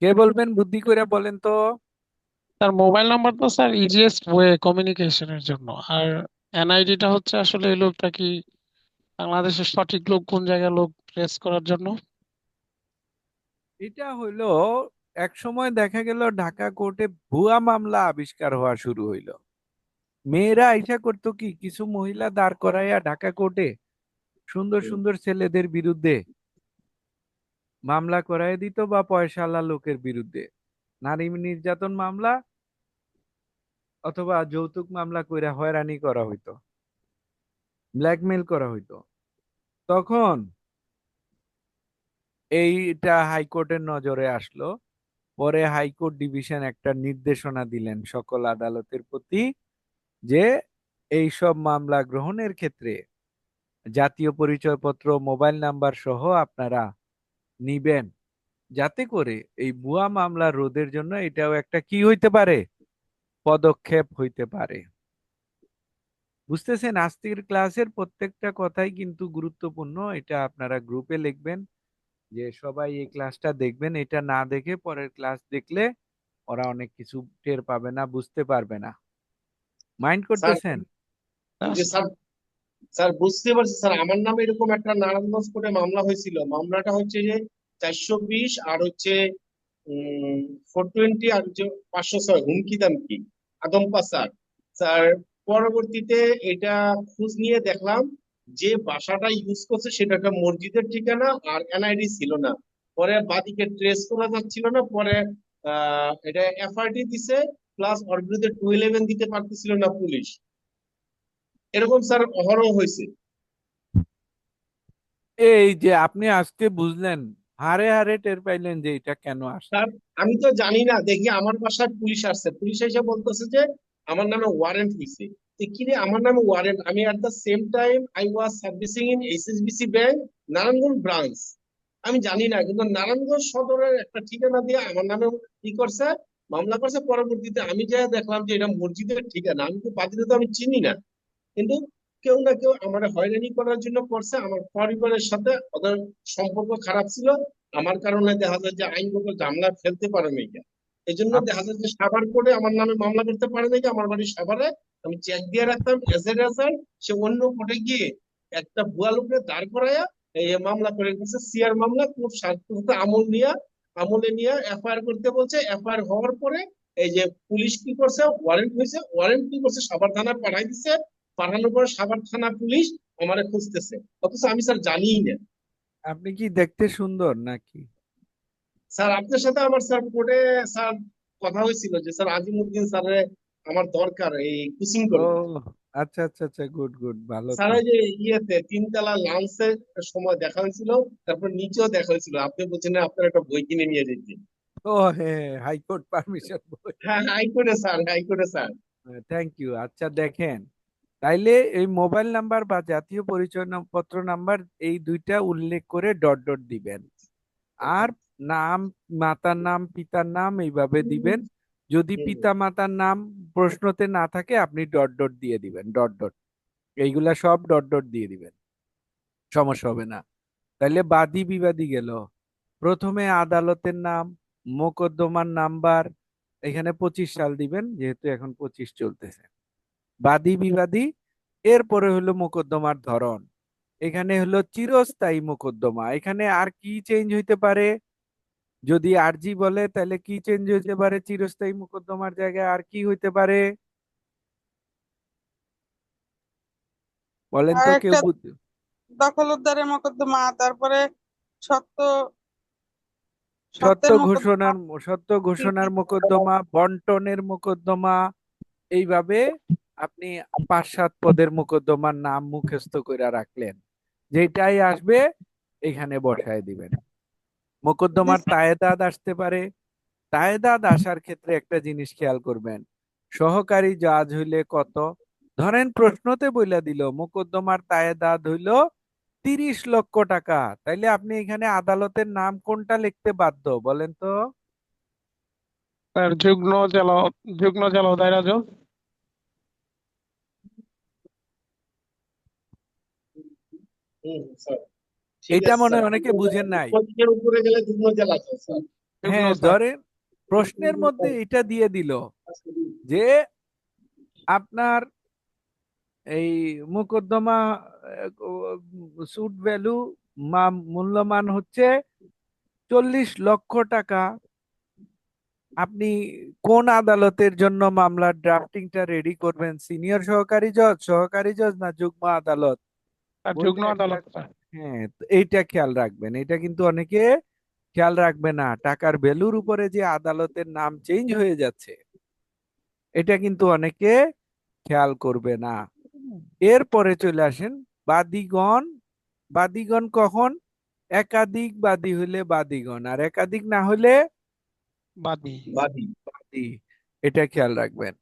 কে বলবেন, বুদ্ধি করে বলেন তো। স্যার মোবাইল নাম্বারটা স্যার ইজিয়েস্ট ওয়ে কমিউনিকেশনের জন্য, আর এনআইডিটা হচ্ছে আসলে এই লোকটা কি বাংলাদেশের সঠিক লোক কোন জায়গায় লোক ট্রেস করার জন্য। এটা হইলো এক সময় দেখা গেল ঢাকা কোর্টে ভুয়া মামলা আবিষ্কার হওয়া শুরু হইলো। মেয়েরা আইসা করতো কি, কিছু মহিলা দাঁড় করাইয়া ঢাকা কোর্টে সুন্দর সুন্দর ছেলেদের বিরুদ্ধে মামলা করাই দিত, বা পয়সাওয়ালা লোকের বিরুদ্ধে নারী নির্যাতন মামলা অথবা যৌতুক মামলা কইরা হয়রানি করা হইতো, ব্ল্যাকমেল করা হইতো। তখন এইটা হাইকোর্টের নজরে আসলো। পরে হাইকোর্ট ডিভিশন একটা নির্দেশনা দিলেন সকল আদালতের প্রতি, যে এইসব মামলা গ্রহণের ক্ষেত্রে জাতীয় পরিচয়পত্র, মোবাইল নাম্বার সহ আপনারা নিবেন, যাতে করে এই ভুয়া মামলা রোধের জন্য এটাও একটা কি হইতে পারে, পদক্ষেপ হইতে পারে। বুঝতেছেন? আজকের ক্লাসের প্রত্যেকটা কথাই কিন্তু গুরুত্বপূর্ণ। এটা আপনারা গ্রুপে লিখবেন যে সবাই এই ক্লাসটা দেখবেন। এটা না দেখে পরের ক্লাস দেখলে ওরা অনেক কিছু টের পাবে না, বুঝতে পারবে না। মাইন্ড স্যার, করতেছেন? যে স্যার, স্যার বুঝতে পারছি স্যার, আমার নামে এরকম একটা নারায়ণগঞ্জ কোর্টে মামলা হয়েছিল। মামলাটা হচ্ছে যে 420 আর হচ্ছে 420 আর হচ্ছে 506 হুমকি দামকি আদম পাচার। স্যার পরবর্তীতে এটা খোঁজ নিয়ে দেখলাম যে বাসাটা ইউজ করছে সেটা একটা মসজিদের ঠিকানা, আর এনআইডি ছিল না। পরে বাদীকে ট্রেস করা যাচ্ছিল না। পরে এটা এফআইডি দিছে, প্লাস ওর বিরুদ্ধে 211 দিতে পারতেছিল না পুলিশ। এরকম স্যার অহরহ হয়েছে। এই যে আপনি আজকে বুঝলেন, হারে হারে টের পাইলেন যে এটা কেন স্যার আসছে। আমি তো জানি না, দেখি আমার বাসায় পুলিশ আসছে, পুলিশ এসে বলতেছে যে আমার নামে ওয়ারেন্ট হয়েছে। কি রে, আমার নামে ওয়ারেন্ট? আমি at the same time I was servicing in HSBC bank Narayanganj branch. আমি জানি না, কিন্তু নারায়ণগঞ্জ সদরের একটা ঠিকানা দিয়ে আমার নামে কি করছে, মামলা করছে। পরবর্তীতে আমি যা দেখলাম যে এটা মসজিদের ঠিকানা। আমি তো বাদীকে তো আমি চিনি না, কিন্তু কেউ না কেউ আমার হয়রানি করার জন্য করছে। আমার পরিবারের সাথে ওদের সম্পর্ক খারাপ ছিল, আমার কারণে দেখা যায় যে আইনগত ঝামেলা ফেলতে পারে নাই। এই জন্য আপ- দেখা যায় যে সাভার কোর্টে আমার নামে মামলা করতে পারে নাই। আমার বাড়ি সাভারে, আমি চেক দিয়ে রাখতাম এজ এ রেজাল্ট। সে অন্য কোর্টে গিয়ে একটা ভুয়া লোকের দাঁড় করাইয়া এই মামলা করে দিচ্ছে, সিআর মামলা। খুব সাথে আমলে নিয়ে এফআইআর করতে বলছে। এফআইআর হওয়ার পরে এই যে পুলিশ কি করছে, ওয়ারেন্ট হয়েছে, ওয়ারেন্ট কি করছে, সাভার থানায় পাঠাই দিছে। পাঠানোর পর সাভার থানা পুলিশ আমারে খুঁজতেছে, অথচ আমি স্যার জানিই না। আপনি কি দেখতে সুন্দর নাকি? স্যার আপনার সাথে আমার স্যার কোর্টে স্যার কথা হয়েছিল যে স্যার আজিমুদ্দিন স্যারের আমার দরকার এই কোচিং ও করবে। আচ্ছা আচ্ছা আচ্ছা, গুড গুড, ভালো স্যার তো। ওই যে ইয়েতে তিনতলা লাঞ্চের সময় দেখা হয়েছিল, তারপর নিচেও দেখা হয়েছিল। আপনি বলছেন না আপনার একটা বই কিনে নিয়ে যেতে। ও হ্যাঁ, হাইকোর্ট পারমিশন বই। হ্যাঁ, হাইকোর্টে স্যার, হাইকোর্টে স্যার। Thank you. আচ্ছা দেখেন, তাইলে এই মোবাইল নাম্বার বা জাতীয় পরিচয় পত্র নাম্বার এই দুইটা উল্লেখ করে ডট ডট দিবেন। আর নাম, মাতার নাম, পিতার নাম এইভাবে দিবেন। যদি পিতা মাতার নাম প্রশ্নতে না থাকে আপনি ডট ডট দিয়ে দিবেন, ডট ডট। এইগুলা সব ডট ডট দিয়ে দিবেন, সমস্যা হবে না। তাইলে বাদী বিবাদী গেল। প্রথমে আদালতের নাম, মোকদ্দমার নাম্বার, এখানে 25 সাল দিবেন যেহেতু এখন 25 চলতেছে। বাদী বিবাদী, এরপরে হলো মোকদ্দমার ধরন। এখানে হলো চিরস্থায়ী মোকদ্দমা। এখানে আর কি চেঞ্জ হইতে পারে? যদি আরজি বলে তাহলে কি চেঞ্জ হইতে পারে? চিরস্থায়ী মোকদ্দমার জায়গায় আর কি হইতে পারে বলেন আর তো, কেউ একটা বুঝ- দখল উদ্ধারের মোকদ্দমা, তারপরে সত্য সত্য সত্যের মোকদ্দমা। ঘোষণার, সত্য ঘোষণার মোকদ্দমা, বন্টনের মোকদ্দমা। এইভাবে আপনি 5-7 পদের মোকদ্দমার নাম মুখস্থ করে রাখলেন, যেটাই আসবে এখানে বসায় দিবেন। মোকদ্দমার তায়েদাদ আসতে পারে। তায়েদাদ আসার ক্ষেত্রে একটা জিনিস খেয়াল করবেন, সহকারী জাজ হইলে কত। ধরেন প্রশ্নতে বইলা দিল মোকদ্দমার তায়েদাদ হইল 30 লক্ষ টাকা, তাইলে আপনি এখানে আদালতের নাম কোনটা লিখতে বাধ্য বলেন তো? স্যার যুগ্ন জেলা ও দায়রা জজ। স্যার ঠিক এটা আছে মনে স্যার, হয় অনেকে যুগ্ন জেলা, বুঝেন নাই। উপর উপরে গেলে যুগ্ন জেলা আছে, স্যার। যুগ্ন হ্যাঁ স্যার। ধরেন, প্রশ্নের মধ্যে এটা দিয়ে দিল যে আপনার এই মোকদ্দমা সুট ভ্যালু মূল্যমান হচ্ছে 40 লক্ষ টাকা। আপনি কোন আদালতের জন্য মামলার ড্রাফটিংটা রেডি করবেন, সিনিয়র সহকারী জজ না যুগ্ম আদালত? আর বললে যুগ্ম একটা, আদালত স্যার। হ্যাঁ, তো এইটা খেয়াল রাখবেন। এটা কিন্তু অনেকে খেয়াল রাখবে না, টাকার ভ্যালুর উপরে যে আদালতের নাম চেঞ্জ হয়ে যাচ্ছে, এটা কিন্তু অনেকে খেয়াল করবে না। এরপরে চলে আসেন বাদীগণ। বাদীগণ কখন? একাধিক বাদী হলে বাদীগণ, আর একাধিক না হলে বাদী। বাদী। বাদী। এটা খেয়াল রাখবেন।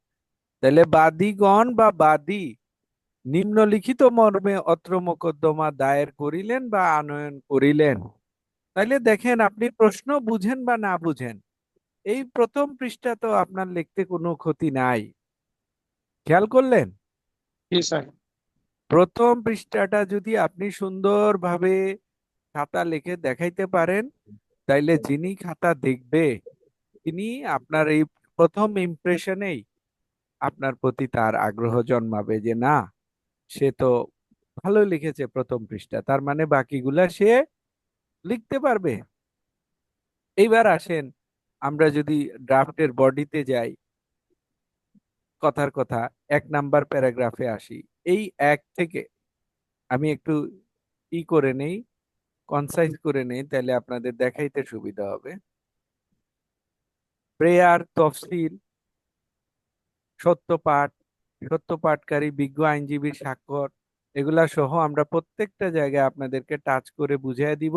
তাহলে বাদীগণ বা বাদী নিম্নলিখিত মর্মে অত্র মোকদ্দমা দায়ের করিলেন বা আনয়ন করিলেন। তাইলে দেখেন, আপনি প্রশ্ন বুঝেন বা না বুঝেন, এই প্রথম পৃষ্ঠা তো আপনার লিখতে কোনো ক্ষতি নাই। খেয়াল করলেন? জি স্যার। প্রথম পৃষ্ঠাটা যদি আপনি সুন্দরভাবে খাতা লিখে দেখাইতে পারেন, তাইলে যিনি খাতা দেখবে তিনি আপনার এই প্রথম ইমপ্রেশনেই আপনার প্রতি তার আগ্রহ জন্মাবে যে না, সে তো ভালো লিখেছে প্রথম পৃষ্ঠা, তার মানে বাকিগুলা সে লিখতে পারবে। এইবার আসেন, আমরা যদি ড্রাফটের বডিতে যাই, কথার কথা 1 নাম্বার প্যারাগ্রাফে আসি। এই 1 থেকে আমি একটু করে নেই, কনসাইজ করে নেই, তাহলে আপনাদের দেখাইতে সুবিধা হবে। প্রেয়ার, তফসিল, সত্যপাঠ, সত্যপাঠকারী, বিজ্ঞ আইনজীবীর স্বাক্ষর, এগুলা সহ আমরা প্রত্যেকটা জায়গায় আপনাদেরকে টাচ করে বুঝিয়ে দিব,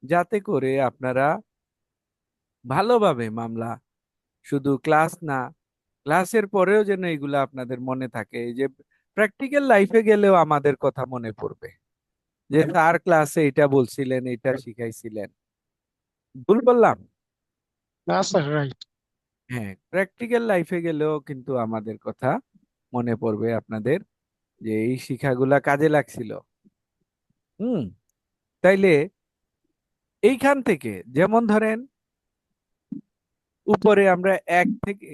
যাতে করে আপনারা ভালোভাবে মামলা, শুধু ক্লাস না, ক্লাসের পরেও যেন এগুলা আপনাদের মনে থাকে, এই যে প্র্যাকটিক্যাল লাইফে গেলেও আমাদের কথা মনে পড়বে যে স্যার ক্লাসে এটা বলছিলেন, এটা শিখাইছিলেন। ভুল বললাম? না স্যার, রাইট। হ্যাঁ, প্র্যাকটিক্যাল লাইফে গেলেও কিন্তু আমাদের কথা মনে পড়বে আপনাদের, যে এই শিক্ষাগুলা কাজে লাগছিল। হুম। তাইলে এইখান থেকে যেমন ধরেন, উপরে আমরা 1 থেকে,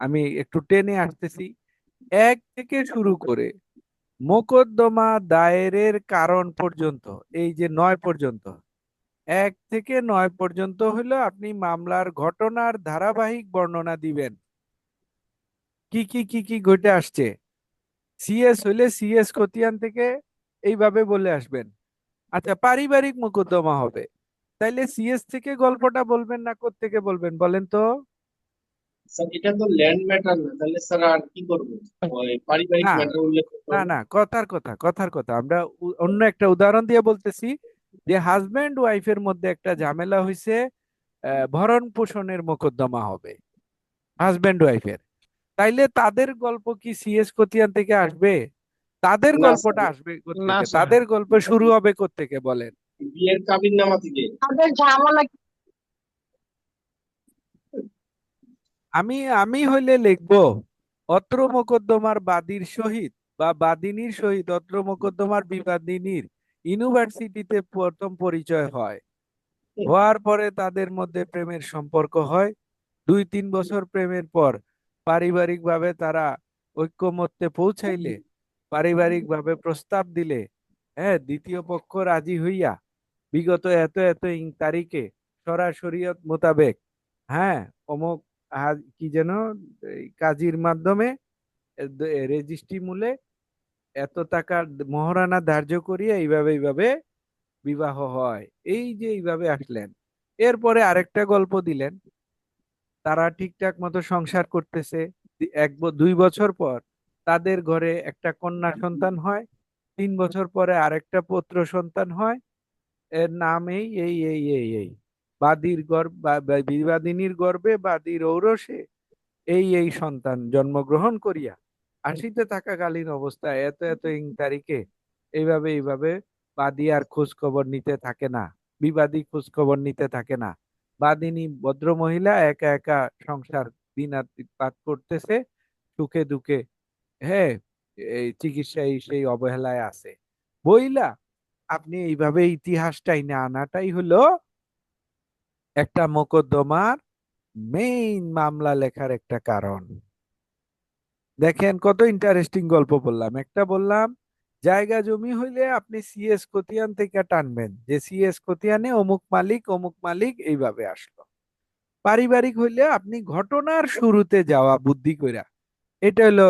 আমি একটু টেনে আসতেছি, 1 থেকে শুরু করে মোকদ্দমা দায়েরের কারণ পর্যন্ত, এই যে 9 পর্যন্ত, 1 থেকে 9 পর্যন্ত হলো আপনি মামলার ঘটনার ধারাবাহিক বর্ণনা দিবেন। কি ঘটে আসছে। সিএস হইলে সিএস খতিয়ান থেকে এইভাবে বলে আসবেন। আচ্ছা, পারিবারিক মোকদ্দমা হবে, তাইলে সিএস থেকে গল্পটা বলবেন না কোত্থেকে বলবেন বলেন তো? স্যার এটা তো ল্যান্ড ম্যাটার না, তাহলে স্যার আর কি করবো? ওই পারিবারিক না ম্যাটার উল্লেখ করতে না হবে। না, কথার কথা আমরা অন্য একটা উদাহরণ দিয়ে বলতেছি, যে হাজবেন্ড ওয়াইফের মধ্যে একটা ঝামেলা হয়েছে, ভরণ পোষণের মোকদ্দমা হবে হাজবেন্ড ওয়াইফের। তাইলে তাদের গল্প কি সিএস খতিয়ান থেকে আসবে? তাদের না স্যার, গল্পটা আসবে না কোত্থেকে? স্যার। তাদের গল্প শুরু হবে কোত্থেকে বলেন? বিয়ের কাবিননামা থেকে। আমি আমি হইলে লিখবো, অত্র মোকদ্দমার বাদীর সহিত বা বাদিনীর সহিত অত্র মোকদ্দমার বিবাদিনীর ইউনিভার্সিটিতে প্রথম পরিচয় হয়, হওয়ার পরে তাদের মধ্যে প্রেমের সম্পর্ক হয়। 2-3 বছর প্রেমের পর পারিবারিকভাবে তারা ঐক্যমত্যে পৌঁছাইলে, পারিবারিকভাবে প্রস্তাব দিলে, হ্যাঁ, দ্বিতীয় পক্ষ রাজি হইয়া বিগত এত এত তারিখে শরিয়ত মোতাবেক, হ্যাঁ, অমুক কি যেন, এই কাজীর মাধ্যমে রেজিস্ট্রি মূলে এত টাকা মোহরানা ধার্য করিয়া এইভাবে বিবাহ হয়। এই যে এইভাবে আসলেন, এরপরে আরেকটা গল্প দিলেন, তারা ঠিকঠাক মতো সংসার করতেছে, 2 বছর পর তাদের ঘরে একটা কন্যা সন্তান হয়, 3 বছর পরে আরেকটা পুত্র সন্তান হয়, এর নাম এই বাদীর গর্ভ বিবাদিনীর গর্ভে বাদীর ঔরসে এই সন্তান জন্মগ্রহণ করিয়া আসিতে থাকাকালীন অবস্থায় এত এত তারিখে এইভাবে বাদী আর খোঁজ খবর নিতে থাকে না, বিবাদী খোঁজ খবর নিতে থাকে না, বাদিনী ভদ্র মহিলা একা একা সংসার দিনাতিপাত করতেছে, সুখে দুঃখে, হ্যাঁ, এই চিকিৎসায় সেই অবহেলায় আছে বইলা। আপনি এইভাবে ইতিহাসটাই না আনাটাই হলো একটা মোকদ্দমার মেইন মামলা লেখার একটা কারণ। দেখেন কত ইন্টারেস্টিং গল্প বললাম। একটা বললাম জায়গা জমি হইলে আপনি সিএস খতিয়ান থেকে টানবেন, যে সিএস খতিয়ানে অমুক মালিক এইভাবে আসলো। পারিবারিক হইলে আপনি ঘটনার শুরুতে যাওয়া বুদ্ধি কইরা, এটা হলো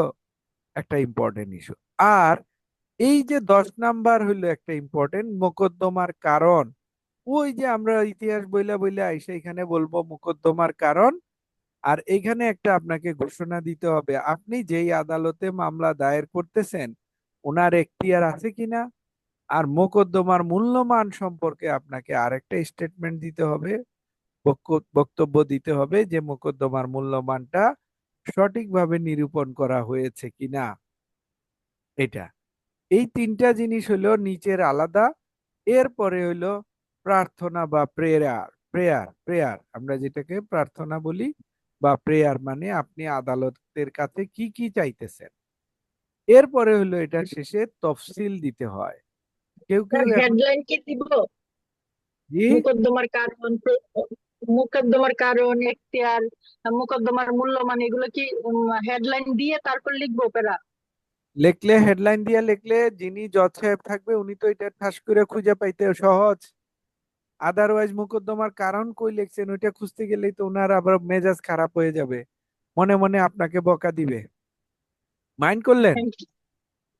একটা ইম্পর্টেন্ট ইস্যু। আর এই যে 10 নাম্বার হইলো একটা ইম্পর্টেন্ট মোকদ্দমার কারণ। ওই যে আমরা ইতিহাস বইলা বইলা আইসা এখানে বলবো মোকদ্দমার কারণ। আর এখানে একটা আপনাকে ঘোষণা দিতে হবে, আপনি যেই আদালতে মামলা দায়ের করতেছেন ওনার এখতিয়ার আছে কিনা। আর মোকদ্দমার মূল্যমান সম্পর্কে আপনাকে আরেকটা স্টেটমেন্ট দিতে হবে, বক্তব্য দিতে হবে যে মোকদ্দমার মূল্যমানটা সঠিকভাবে নিরূপণ করা হয়েছে কিনা। এটা এই 3টা জিনিস হলো নিচের আলাদা। এরপরে হইলো প্রার্থনা বা প্রেয়ার। প্রেয়ার আমরা যেটাকে প্রার্থনা বলি বা প্রেয়ার, মানে আপনি আদালতের কাছে কি কি চাইতেছেন। এরপরে হলো এটা শেষে তফসিল দিতে হয়। কেউ কেউ এখন হেডলাইন কি দিব? জি মোকদ্দমার কারণ, এখতিয়ার, মোকদ্দমার মূল্যমান, এগুলো কি হেডলাইন দিয়ে তারপর লিখবো প্যারা? লিখলে, হেডলাইন দিয়ে লিখলে যিনি জজ সাহেব থাকবে উনি তো এটা ঠাস করে খুঁজে পাইতে সহজ। আদারওয়াইজ মোকদ্দমার কারণ কই লিখছেন ওইটা খুঁজতে গেলেই তো ওনার আবার মেজাজ খারাপ হয়ে যাবে, মনে মনে আপনাকে বকা দিবে। মাইন্ড করলেন? Thank you.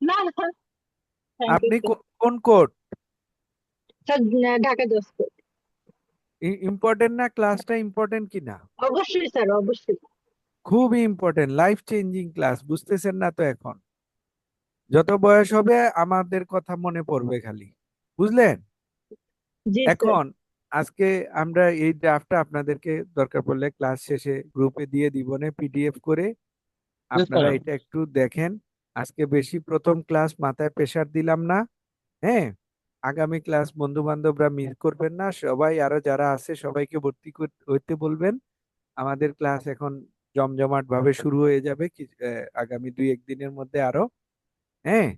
না না, থ্যাংক ইউ আপনি স্যার। কোন court? Sir, Dhaka 10 court. Important না? ক্লাসটা ইম্পর্টেন্ট কিনা? অবশ্যই স্যার, অবশ্যই। খুবই ইম্পর্টেন্ট, লাইফ চেঞ্জিং ক্লাস। বুঝতেছেন না তো? এখন যত বয়স হবে আমাদের কথা মনে পড়বে খালি, বুঝলেন? জি স্যার। এখন আজকে আমরা এই ড্রাফটটা আপনাদেরকে দরকার পড়লে ক্লাস শেষে গ্রুপে দিয়ে দিব না, পিডিএফ করে। জি আপনারা স্যার। এটা একটু দেখেন। আজকে বেশি প্রথম ক্লাস, মাথায় প্রেসার দিলাম না। হ্যাঁ, আগামী ক্লাস বন্ধু বান্ধবরা মিস করবেন না, সবাই আরো যারা আছে সবাইকে ভর্তি হইতে বলবেন। আমাদের ক্লাস এখন জমজমাট ভাবে শুরু হয়ে যাবে আগামী 2-1 দিনের মধ্যে আরো। হ্যাঁ,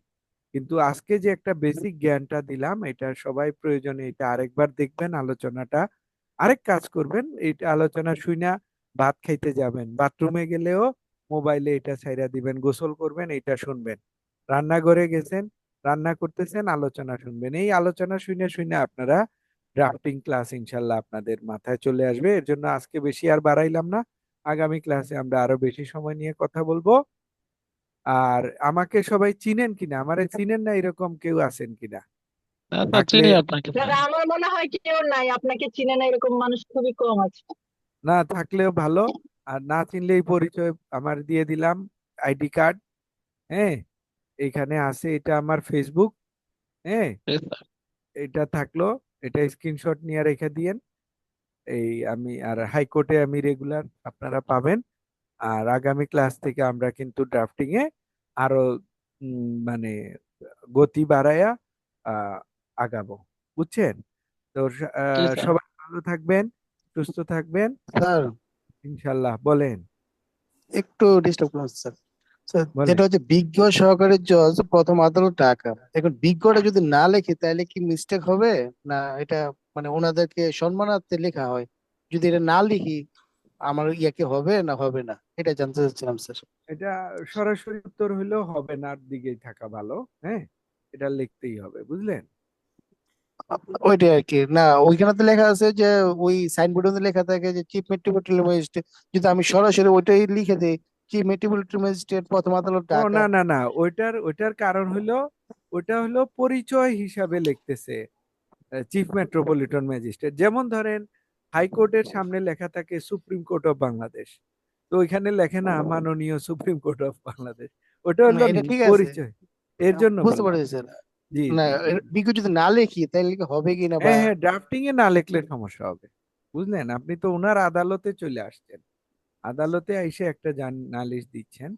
কিন্তু আজকে যে একটা বেসিক জ্ঞানটা দিলাম এটা সবাই প্রয়োজনে এটা আরেকবার দেখবেন আলোচনাটা। আরেক কাজ করবেন, এটা আলোচনা শুইনা ভাত খাইতে যাবেন, বাথরুমে গেলেও মোবাইলে এটা ছাইড়া দিবেন, গোসল করবেন এটা শুনবেন। রান্নাঘরে গেছেন, রান্না করতেছেন, আলোচনা শুনবেন। এই আলোচনা শুনে শুনে আপনারা ড্রাফটিং ক্লাস ইনশাল্লাহ আপনাদের মাথায় চলে আসবে। এর জন্য আজকে বেশি আর বাড়াইলাম না, আগামী ক্লাসে আমরা আরো বেশি সময় নিয়ে কথা বলবো। আর আমাকে সবাই চিনেন কিনা, আমারে চিনেন না এরকম কেউ আছেন কিনা? স্যার, থাকলে, চিনি আপনাকে স্যার, স্যার। আমার মনে হয় কেউ নাই, আপনাকে চিনে না এরকম মানুষ খুবই কম আছে। না থাকলেও ভালো। আর না চিনলে এই পরিচয় আমার দিয়ে দিলাম, আইডি কার্ড। হ্যাঁ, এখানে আছে, এটা আমার ফেসবুক। হ্যাঁ, জি স্যার। এটা থাকলো, এটা স্ক্রিনশট নিয়ে রেখে দিয়েন। এই আমি আর হাইকোর্টে আমি রেগুলার আপনারা পাবেন। আর আগামী ক্লাস থেকে আমরা কিন্তু ড্রাফটিং এ আরো মানে গতি বাড়ায়া আহ আগাবো। বুঝছেন তো? জি স্যার। সবাই ভালো থাকবেন, সুস্থ থাকবেন স্যার, ইনশাল্লাহ। বলেন, একটু ডিস্টার্ব করুন স্যার। স্যার, বলেন। যেটা হচ্ছে বিজ্ঞ সহকারী জজ প্রথম আদালত ঢাকা, এখন বিজ্ঞটা যদি না লেখি তাহলে কি মিস্টেক হবে? না এটা মানে ওনাদেরকে সম্মানার্থে লেখা হয়? যদি এটা না লিখি আমার কি হবে না হবে না, এটা জানতে চাচ্ছিলাম স্যার। এটা সরাসরি উত্তর হইলেও হবে না, দিকেই থাকা ভালো। হ্যাঁ, এটা লিখতেই হবে, বুঝলেন? ওইটাই আর কি। না ওইখানে তো লেখা আছে যে ওই সাইনবোর্ডে লেখা থাকে যে চিফ মেট্রোপলিটন ম্যাজিস্ট্রেট, যদি আমি সরাসরি ওইটাই লিখে দিই চিফ মেট্রোপলিটন ম্যাজিস্ট্রেট প্রথম আদালত ও ঢাকা। না না না, ওইটার কারণ হলো, ওটা হলো পরিচয় হিসাবে লিখতেছে চিফ মেট্রোপলিটন ম্যাজিস্ট্রেট। যেমন ধরেন হাইকোর্টের সামনে লেখা থাকে সুপ্রিম কোর্ট অফ বাংলাদেশ, তো ওইখানে লেখে না মাননীয় সুপ্রিম কোর্ট অফ বাংলাদেশ। ওটা না হলো এটা ঠিক আছে, পরিচয়, এর জন্য বুঝতে বললাম। পারছি স্যার। জি না জি জি। বিজ্ঞ যদি না লিখি তাহলে কি হবে কিনা বা? হ্যাঁ হ্যাঁ, ড্রাফটিং এ না লিখলে সমস্যা হবে, বুঝলেন? আপনি তো ওনার আদালতে চলে আসছেন, আদালতে এসে একটা নালিশ দিচ্ছেন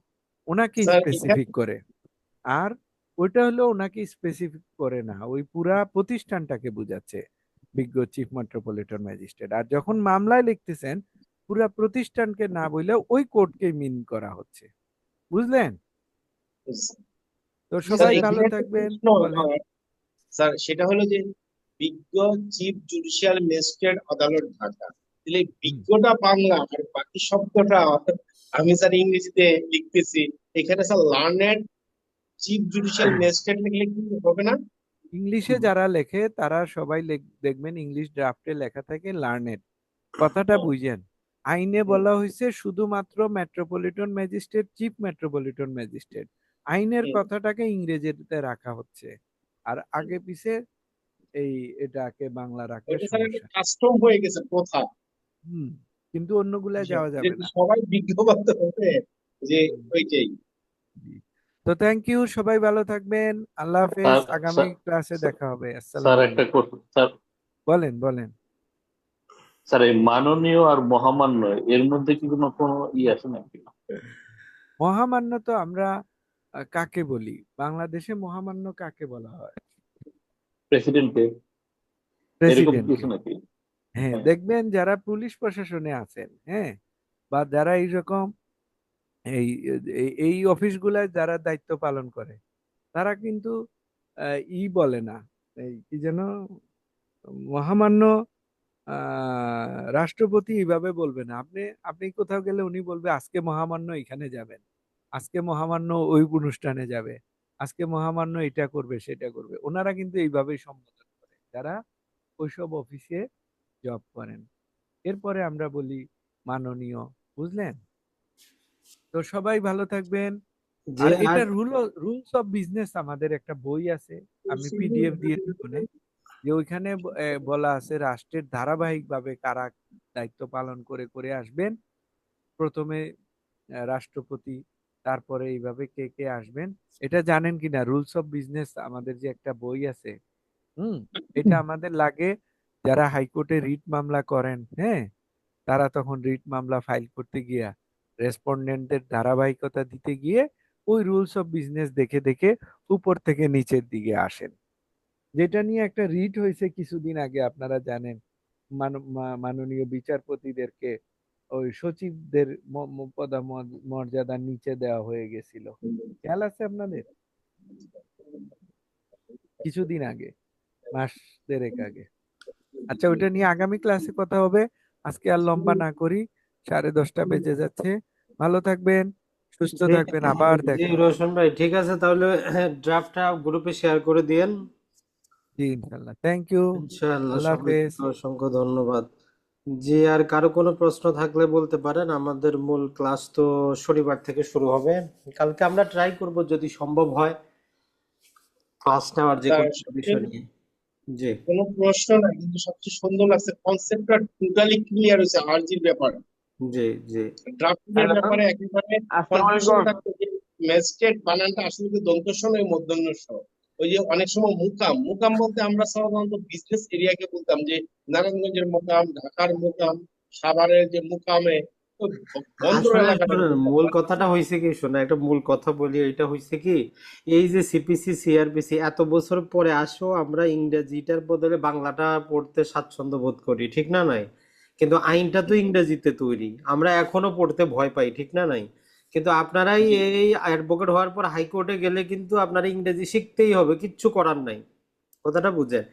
ওনাকে স্যার এখানে স্পেসিফিক করে। আর ওইটা হলো ওনাকে স্পেসিফিক করে না, ওই পুরা প্রতিষ্ঠানটাকে বোঝাচ্ছে বিজ্ঞ চিফ মেট্রোপলিটন ম্যাজিস্ট্রেট। আর যখন মামলায় লিখতেছেন পুরা প্রতিষ্ঠানকে না বলে ওই কোর্টকে মিন করা হচ্ছে, বুঝলেন? তো স্যার সবাই ভালো এখানে একটা থাকবেন। প্রশ্ন বলেন। আমার, স্যার সেটা হলো যে বিজ্ঞ চিফ জুডিশিয়াল ম্যাজিস্ট্রেট আদালত ঢাকা, তাহলে বিজ্ঞটা বাংলা আর বাকি শব্দটা আমি স্যার ইংরেজিতে লিখতেছি, এখানে sir learned chief judicial magistrate লিখলে কি হবে না? ইংলিশে যারা লেখে তারা সবাই দেখবেন ইংলিশ ড্রাফটে লেখা থাকে লার্নেড। কথাটা বুঝেন, আইনে বলা হয়েছে শুধুমাত্র metropolitan magistrate, chief metropolitan magistrate. আইনের কথাটাকে ইংরেজিতে রাখা হচ্ছে, আর আগে পিছে এটাকে বাংলা রাখলে ওইটা স্যার একটা সমস্যা। কাস্টম হয়ে গেছে প্রথা, কিন্তু অন্যগুলায় যাওয়া যে যাবে না। সবাই বিজ্ঞপ্ত হবে যে ওইটাই। জি। তো থ্যাংক ইউ, সবাই ভালো থাকবেন, আল্লাহ হাফেজ, স্যার আগামী ক্লাসে দেখা হবে। স্যার আসসালামু একটা আলাইকুম। স্যার বলেন বলেন। স্যার এই মাননীয় আর মহামান্য এর মধ্যে কি কোনো কোনো আছে নাকি? মহামান্য তো আমরা কাকে বলি? বাংলাদেশে মহামান্য কাকে বলা হয়? প্রেসিডেন্টকে, এরকম প্রেসিডেন্টকে। কিছু নাকি? হ্যাঁ, হ্যাঁ। দেখবেন যারা পুলিশ প্রশাসনে আছেন, হ্যাঁ, বা যারা এইরকম এই এই অফিসগুলায় যারা দায়িত্ব পালন করে, তারা কিন্তু বলে না, এই কি যেন, মহামান্য রাষ্ট্রপতি এইভাবে বলবে না। আপনি আপনি কোথাও গেলে উনি বলবে আজকে মহামান্য এখানে যাবেন, আজকে মহামান্য ওই অনুষ্ঠানে যাবে, আজকে মহামান্য এটা করবে সেটা করবে। ওনারা কিন্তু এইভাবেই সম্বোধন করে যারা ওইসব অফিসে জব করেন। এরপরে আমরা বলি মাননীয়, বুঝলেন? তো সবাই ভালো থাকবেন। যে আর আর এটা রুলস অফ বিজনেস, আমাদের একটা বই আছে, আমি পিডিএফ দিয়ে দেবো, যে ওইখানে বলা আছে রাষ্ট্রের ধারাবাহিকভাবে কারা দায়িত্ব পালন করে করে আসবেন। প্রথমে রাষ্ট্রপতি, তারপরে এইভাবে কে কে আসবেন। এটা জানেন কিনা, রুলস অফ বিজনেস আমাদের যে একটা বই আছে, এটা আমাদের লাগে যারা হাইকোর্টে রিট মামলা করেন, হ্যাঁ, তারা তখন রিট মামলা ফাইল করতে গিয়া রেসপন্ডেন্টদের ধারাবাহিকতা দিতে গিয়ে ওই রুলস অফ বিজনেস দেখে দেখে উপর থেকে নিচের দিকে আসেন। যেটা নিয়ে একটা রিট হয়েছে কিছুদিন আগে, আপনারা জানেন, মাননীয় বিচারপতিদেরকে ওই সচিবদের মর্যাদার নিচে দেওয়া হয়ে গেছিল। খেয়াল আছে আপনাদের? কিছুদিন আগে, মাস দেড়েক আগে। আচ্ছা, ওইটা নিয়ে আগামী ক্লাসে কথা হবে। আজকে আর লম্বা না করি, 10:30 বেজে যাচ্ছে। ভালো থাকবেন, সুস্থ জি থাকবেন, আবার জি, দেখা হবে। রোশন ভাই, ঠিক আছে তাহলে ড্রাফটটা গ্রুপে শেয়ার করে দিয়েন। জি, ইনশাল্লাহ। Thank you. ইনশাআল্লাহ, আল্লাহ হাফেজ। সবাইকে অসংখ্য ধন্যবাদ। জি, আর কারো কোনো প্রশ্ন থাকলে বলতে পারেন। আমাদের মূল ক্লাস তো শনিবার থেকে শুরু হবে। কালকে আমরা ট্রাই করব যদি সম্ভব হয় ক্লাস নেওয়ার যে তার কোনো একটা বিষয় নিয়ে। জি কোনো প্রশ্ন না, কিন্তু সবচেয়ে সুন্দর লাগছে কনসেপ্টটা টোটালি ক্লিয়ার হয়েছে আরজির ব্যাপারে, জি জি ড্রাফটিং এর হ্যালো, ব্যাপারে একেবারে আসসালামু কনফিউশন আলাইকুম। থাকতো যে ম্যাজিস্ট্রেট বানানটা আসলে কি দন্ত স নয় মূর্ধন্য স। ওই যে অনেক সময় মুকাম মুকাম বলতে আমরা সাধারণত বিজনেস এরিয়াকে বলতাম, যে নারায়ণগঞ্জের মুকাম, ঢাকার মুকাম, সাভারের যে মুকামে, তো বন্দর আসলে এলাকাটাকে শোনেন, বলতাম। মূল কথাটা হয়েছে কি, শোনা একটা মূল কথা বলি, এটা হয়েছে কি, এই যে সিপিসি সিআরপিসি এত বছর পরে আসো আমরা ইংরেজিটার বদলে বাংলাটা পড়তে স্বাচ্ছন্দ্য বোধ করি, ঠিক না নাই? কিন্তু আইনটা তো ইংরেজিতে তৈরি, আমরা এখনো পড়তে ভয় পাই, ঠিক না নাই? কিন্তু আপনারাই জি এই অ্যাডভোকেট হওয়ার পর হাইকোর্টে গেলে কিন্তু আপনারা ইংরেজি শিখতেই হবে, কিচ্ছু করার নাই। কথাটা বুঝেন।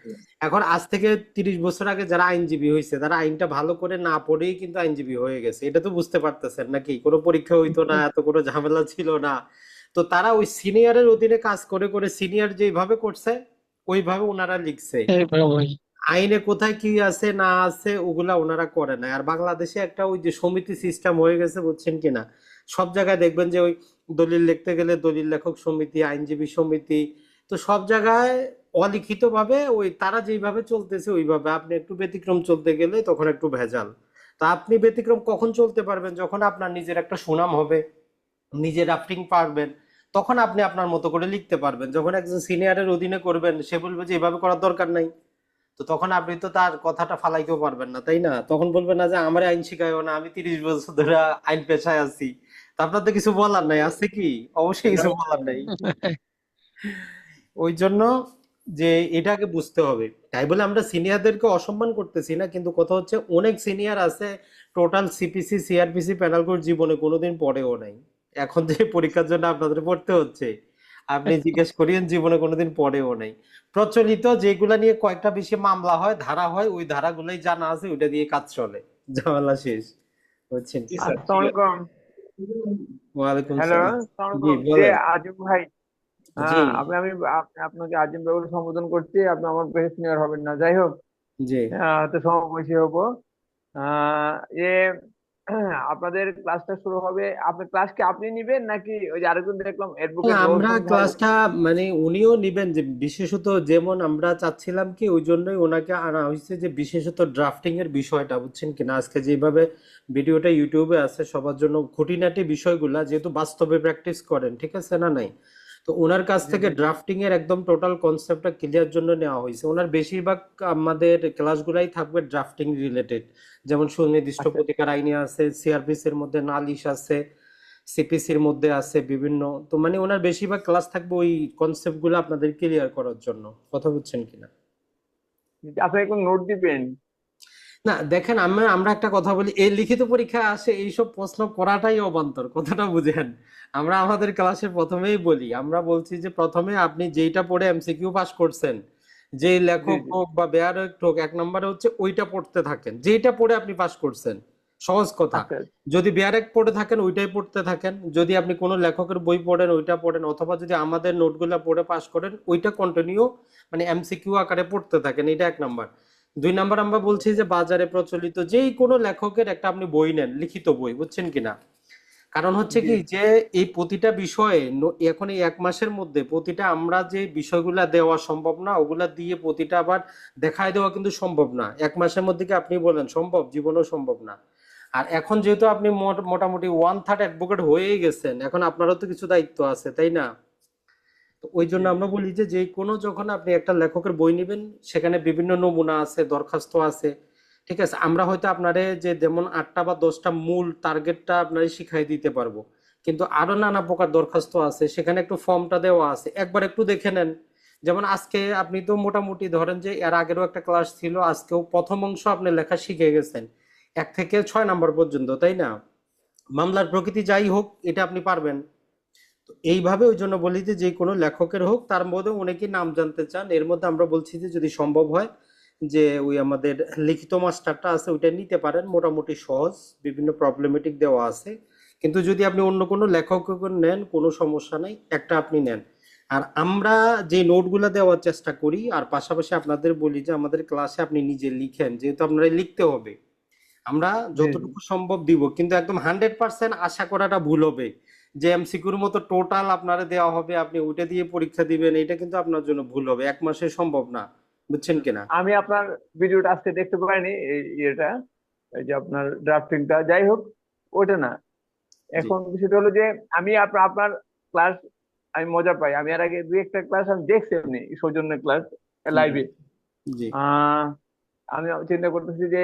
এখন আজ থেকে 30 বছর আগে যারা আইনজীবী হয়েছে তারা আইনটা ভালো করে না পড়েই কিন্তু আইনজীবী হয়ে গেছে, এটা তো বুঝতে পারতেছেন নাকি? কোনো পরীক্ষা হইতো না, এত কোনো ঝামেলা ছিল না। তো তারা ওই সিনিয়রের অধীনে কাজ করে করে সিনিয়র যেভাবে করছে ওইভাবে ওনারা লিখছে। এইভাবেই। আইনে কোথায় কি আছে না আছে ওগুলা ওনারা করে না। আর বাংলাদেশে একটা ওই যে সমিতি সিস্টেম হয়ে গেছে, বুঝছেন কিনা? সব জায়গায় দেখবেন যে ওই দলিল লিখতে গেলে দলিল লেখক সমিতি, আইনজীবী সমিতি, তো সব জায়গায় অলিখিত ভাবে ওই তারা যেইভাবে চলতেছে ওইভাবে। আপনি একটু ব্যতিক্রম চলতে গেলে তখন একটু ভেজাল। তা আপনি ব্যতিক্রম কখন চলতে পারবেন? যখন আপনার নিজের একটা সুনাম হবে, নিজে ড্রাফটিং পারবেন, তখন আপনি আপনার মতো করে লিখতে পারবেন। যখন একজন সিনিয়রের অধীনে করবেন, সে বলবে যে এভাবে করার দরকার নাই, তো তখন আপনি তো তার কথাটা ফালাইতেও পারবেন না, তাই না? তখন বলবেন না যে আমার আইন শিখায়ও না, আমি 30 বছর ধরে আইন পেশায় আছি। তা আপনার তো কিছু বলার নাই, আছে কি? অবশ্যই কিছু বলার নাই। ওই জন্য যে এটাকে বুঝতে হবে। তাই বলে আমরা সিনিয়রদেরকে অসম্মান করতেছি না, কিন্তু কথা হচ্ছে অনেক সিনিয়র আছে total CPC CrPC panel code জীবনে কোনোদিন পড়েও নাই। এখন যে পরীক্ষার জন্য আপনাদের পড়তে হচ্ছে, আপনি জিজ্ঞেস করিয়েন, জীবনে কোনোদিন পড়েও নাই। প্রচলিত যেগুলা নিয়ে কয়েকটা বেশি মামলা হয়, ধারা হয়, ওই ধারাগুলোই জানা আছে, ওইটা দিয়ে কাজ চলে। ঝামেলা শেষ, বুঝছেন জি কি? স্যার, আসসালামু ঠিক আছে। আলাইকুম। ওয়ালাইকুম হ্যালো, সালাম। আসসালামু জি আলাইকুম। যে বলেন। আজিম ভাই, জি হ্যাঁ আপনাকে আজিম ভাই বলে সম্বোধন করছি। আপনি আমার বেশি সিনিয়র হবেন না, যাই হোক। জি। হয়তো সমবয়সী হবো। আহ এ আপনাদের ক্লাসটা শুরু হবে, আপনি ক্লাস কি আপনি নিবেন নাকি ওই যে আরেকজন দেখলাম অ্যাডভোকেট হ্যাঁ, আমরা রওশন ভাই? ক্লাসটা মানে উনিও নিবেন, যে বিশেষত যেমন আমরা চাচ্ছিলাম কি ওই জন্যই ওনাকে আনা হয়েছে, যে বিশেষত ড্রাফটিং এর বিষয়টা, বুঝছেন কিনা, আজকে যেভাবে ভিডিওটা ইউটিউবে আছে সবার জন্য খুঁটিনাটি বিষয়গুলা যেহেতু বাস্তবে প্র্যাকটিস করেন, ঠিক আছে না নাই, তো ওনার কাছ জি থেকে জি ড্রাফটিং এর একদম টোটাল কনসেপ্টটা ক্লিয়ার জন্য নেওয়া হয়েছে। ওনার বেশিরভাগ আমাদের ক্লাসগুলাই থাকবে ড্রাফটিং রিলেটেড, যেমন সুনির্দিষ্ট আচ্ছা। প্রতিকার আইনে আছে, সিআরপিসি এর মধ্যে নালিশ আছে, সিপিসির মধ্যে আছে বিভিন্ন, তো মানে ওনার বেশিরভাগ ক্লাস থাকবে ওই কনসেপ্ট গুলো আপনাদের ক্লিয়ার করার জন্য। কথা বুঝছেন কিনা? আপনি এখন নোট দিবেন? না দেখেন, আমরা একটা কথা বলি, এই লিখিত পরীক্ষা আসে এইসব প্রশ্ন করাটাই অবান্তর, কথাটা বুঝেন। আমরা আমাদের ক্লাসে প্রথমেই বলি, আমরা বলছি যে প্রথমে আপনি যেইটা পড়ে এমসিকিউ পাস করছেন, যেই জি লেখক জি হোক বা বেয়ারক হোক, এক নম্বরে হচ্ছে ওইটা পড়তে থাকেন, যেইটা পড়ে আপনি পাস করছেন। সহজ কথা। আচ্ছা যদি বেয়ারেক পড়ে থাকেন ওইটাই পড়তে থাকেন, যদি আপনি কোনো লেখকের বই পড়েন ওইটা পড়েন, অথবা যদি আমাদের নোটগুলা পড়ে পাস করেন ওইটা কন্টিনিউ মানে এমসিকিউ আকারে পড়তে থাকেন, এটা এক নাম্বার। দুই নাম্বার আমরা বলছি যে বাজারে প্রচলিত যেই কোনো লেখকের একটা আপনি বই নেন, লিখিত বই, বুঝছেন কিনা। কারণ হচ্ছে জি কি যে এই প্রতিটা বিষয়ে এখন এই এক মাসের মধ্যে প্রতিটা আমরা যে বিষয়গুলা দেওয়া সম্ভব না, ওগুলা দিয়ে প্রতিটা আবার দেখায় দেওয়া কিন্তু সম্ভব না। এক মাসের মধ্যে কি আপনি বলেন সম্ভব? জীবনেও সম্ভব না। আর এখন যেহেতু আপনি মোটামুটি 1/3 অ্যাডভোকেট হয়েই গেছেন, এখন আপনারও তো কিছু দায়িত্ব আছে, তাই না? তো ওই জি জন্য জি আমরা বলি যে যে কোনো যখন আপনি একটা লেখকের বই নেবেন সেখানে বিভিন্ন নমুনা আছে, দরখাস্ত আছে, ঠিক আছে। আমরা হয়তো আপনারে যে যেমন 8টা বা 10টা মূল টার্গেটটা আপনারে শিখাই দিতে পারবো, কিন্তু আরো নানা প্রকার দরখাস্ত আছে, সেখানে একটু ফর্মটা দেওয়া আছে, একবার একটু দেখে নেন। যেমন আজকে আপনি তো মোটামুটি ধরেন যে এর আগেরও একটা ক্লাস ছিল, আজকেও প্রথম অংশ আপনি লেখা শিখে গেছেন 1 থেকে 6 নাম্বার পর্যন্ত, তাই না? মামলার প্রকৃতি যাই হোক এটা আপনি পারবেন। তো এইভাবে ওই জন্য বলি যে যে কোনো লেখকের হোক, তার মধ্যে অনেকেই নাম জানতে চান, এর মধ্যে আমরা বলছি যে যদি সম্ভব হয় যে ওই আমাদের লিখিত মাস্টারটা আছে ওইটা নিতে পারেন, মোটামুটি সহজ, বিভিন্ন প্রবলেমেটিক দেওয়া আছে। কিন্তু যদি আপনি অন্য কোনো লেখকের নেন কোনো সমস্যা নাই, একটা আপনি নেন। আর আমরা যে নোটগুলো দেওয়ার চেষ্টা করি, আর পাশাপাশি আপনাদের বলি যে আমাদের ক্লাসে আপনি নিজে লিখেন, যেহেতু আপনারা লিখতে হবে, আমরা জি জি যতটুকু সম্ভব দিব, কিন্তু একদম 100% আশা করাটা ভুল হবে যে এমসিকিউর মতো টোটাল আপনারা দেওয়া হবে আপনি ওইটা দিয়ে পরীক্ষা দিবেন, এটা কিন্তু আপনার জন্য ভুল হবে, এক মাসে সম্ভব না, বুঝছেন কিনা? আমি আপনার ভিডিওটা আজকে দেখতে পাইনি, এই ইয়েটা, এই যে আপনার ড্রাফটিংটা, যাই হোক ওটা না। জি এখন বিষয়টা হলো যে আমি আপনার আপনার ক্লাস আমি মজা পাই। আমি এর আগে দুই একটা ক্লাস আমি দেখছি, এমনি সৌজন্যের ক্লাস জি লাইভে। জি আহ আমি চিন্তা করতেছি যে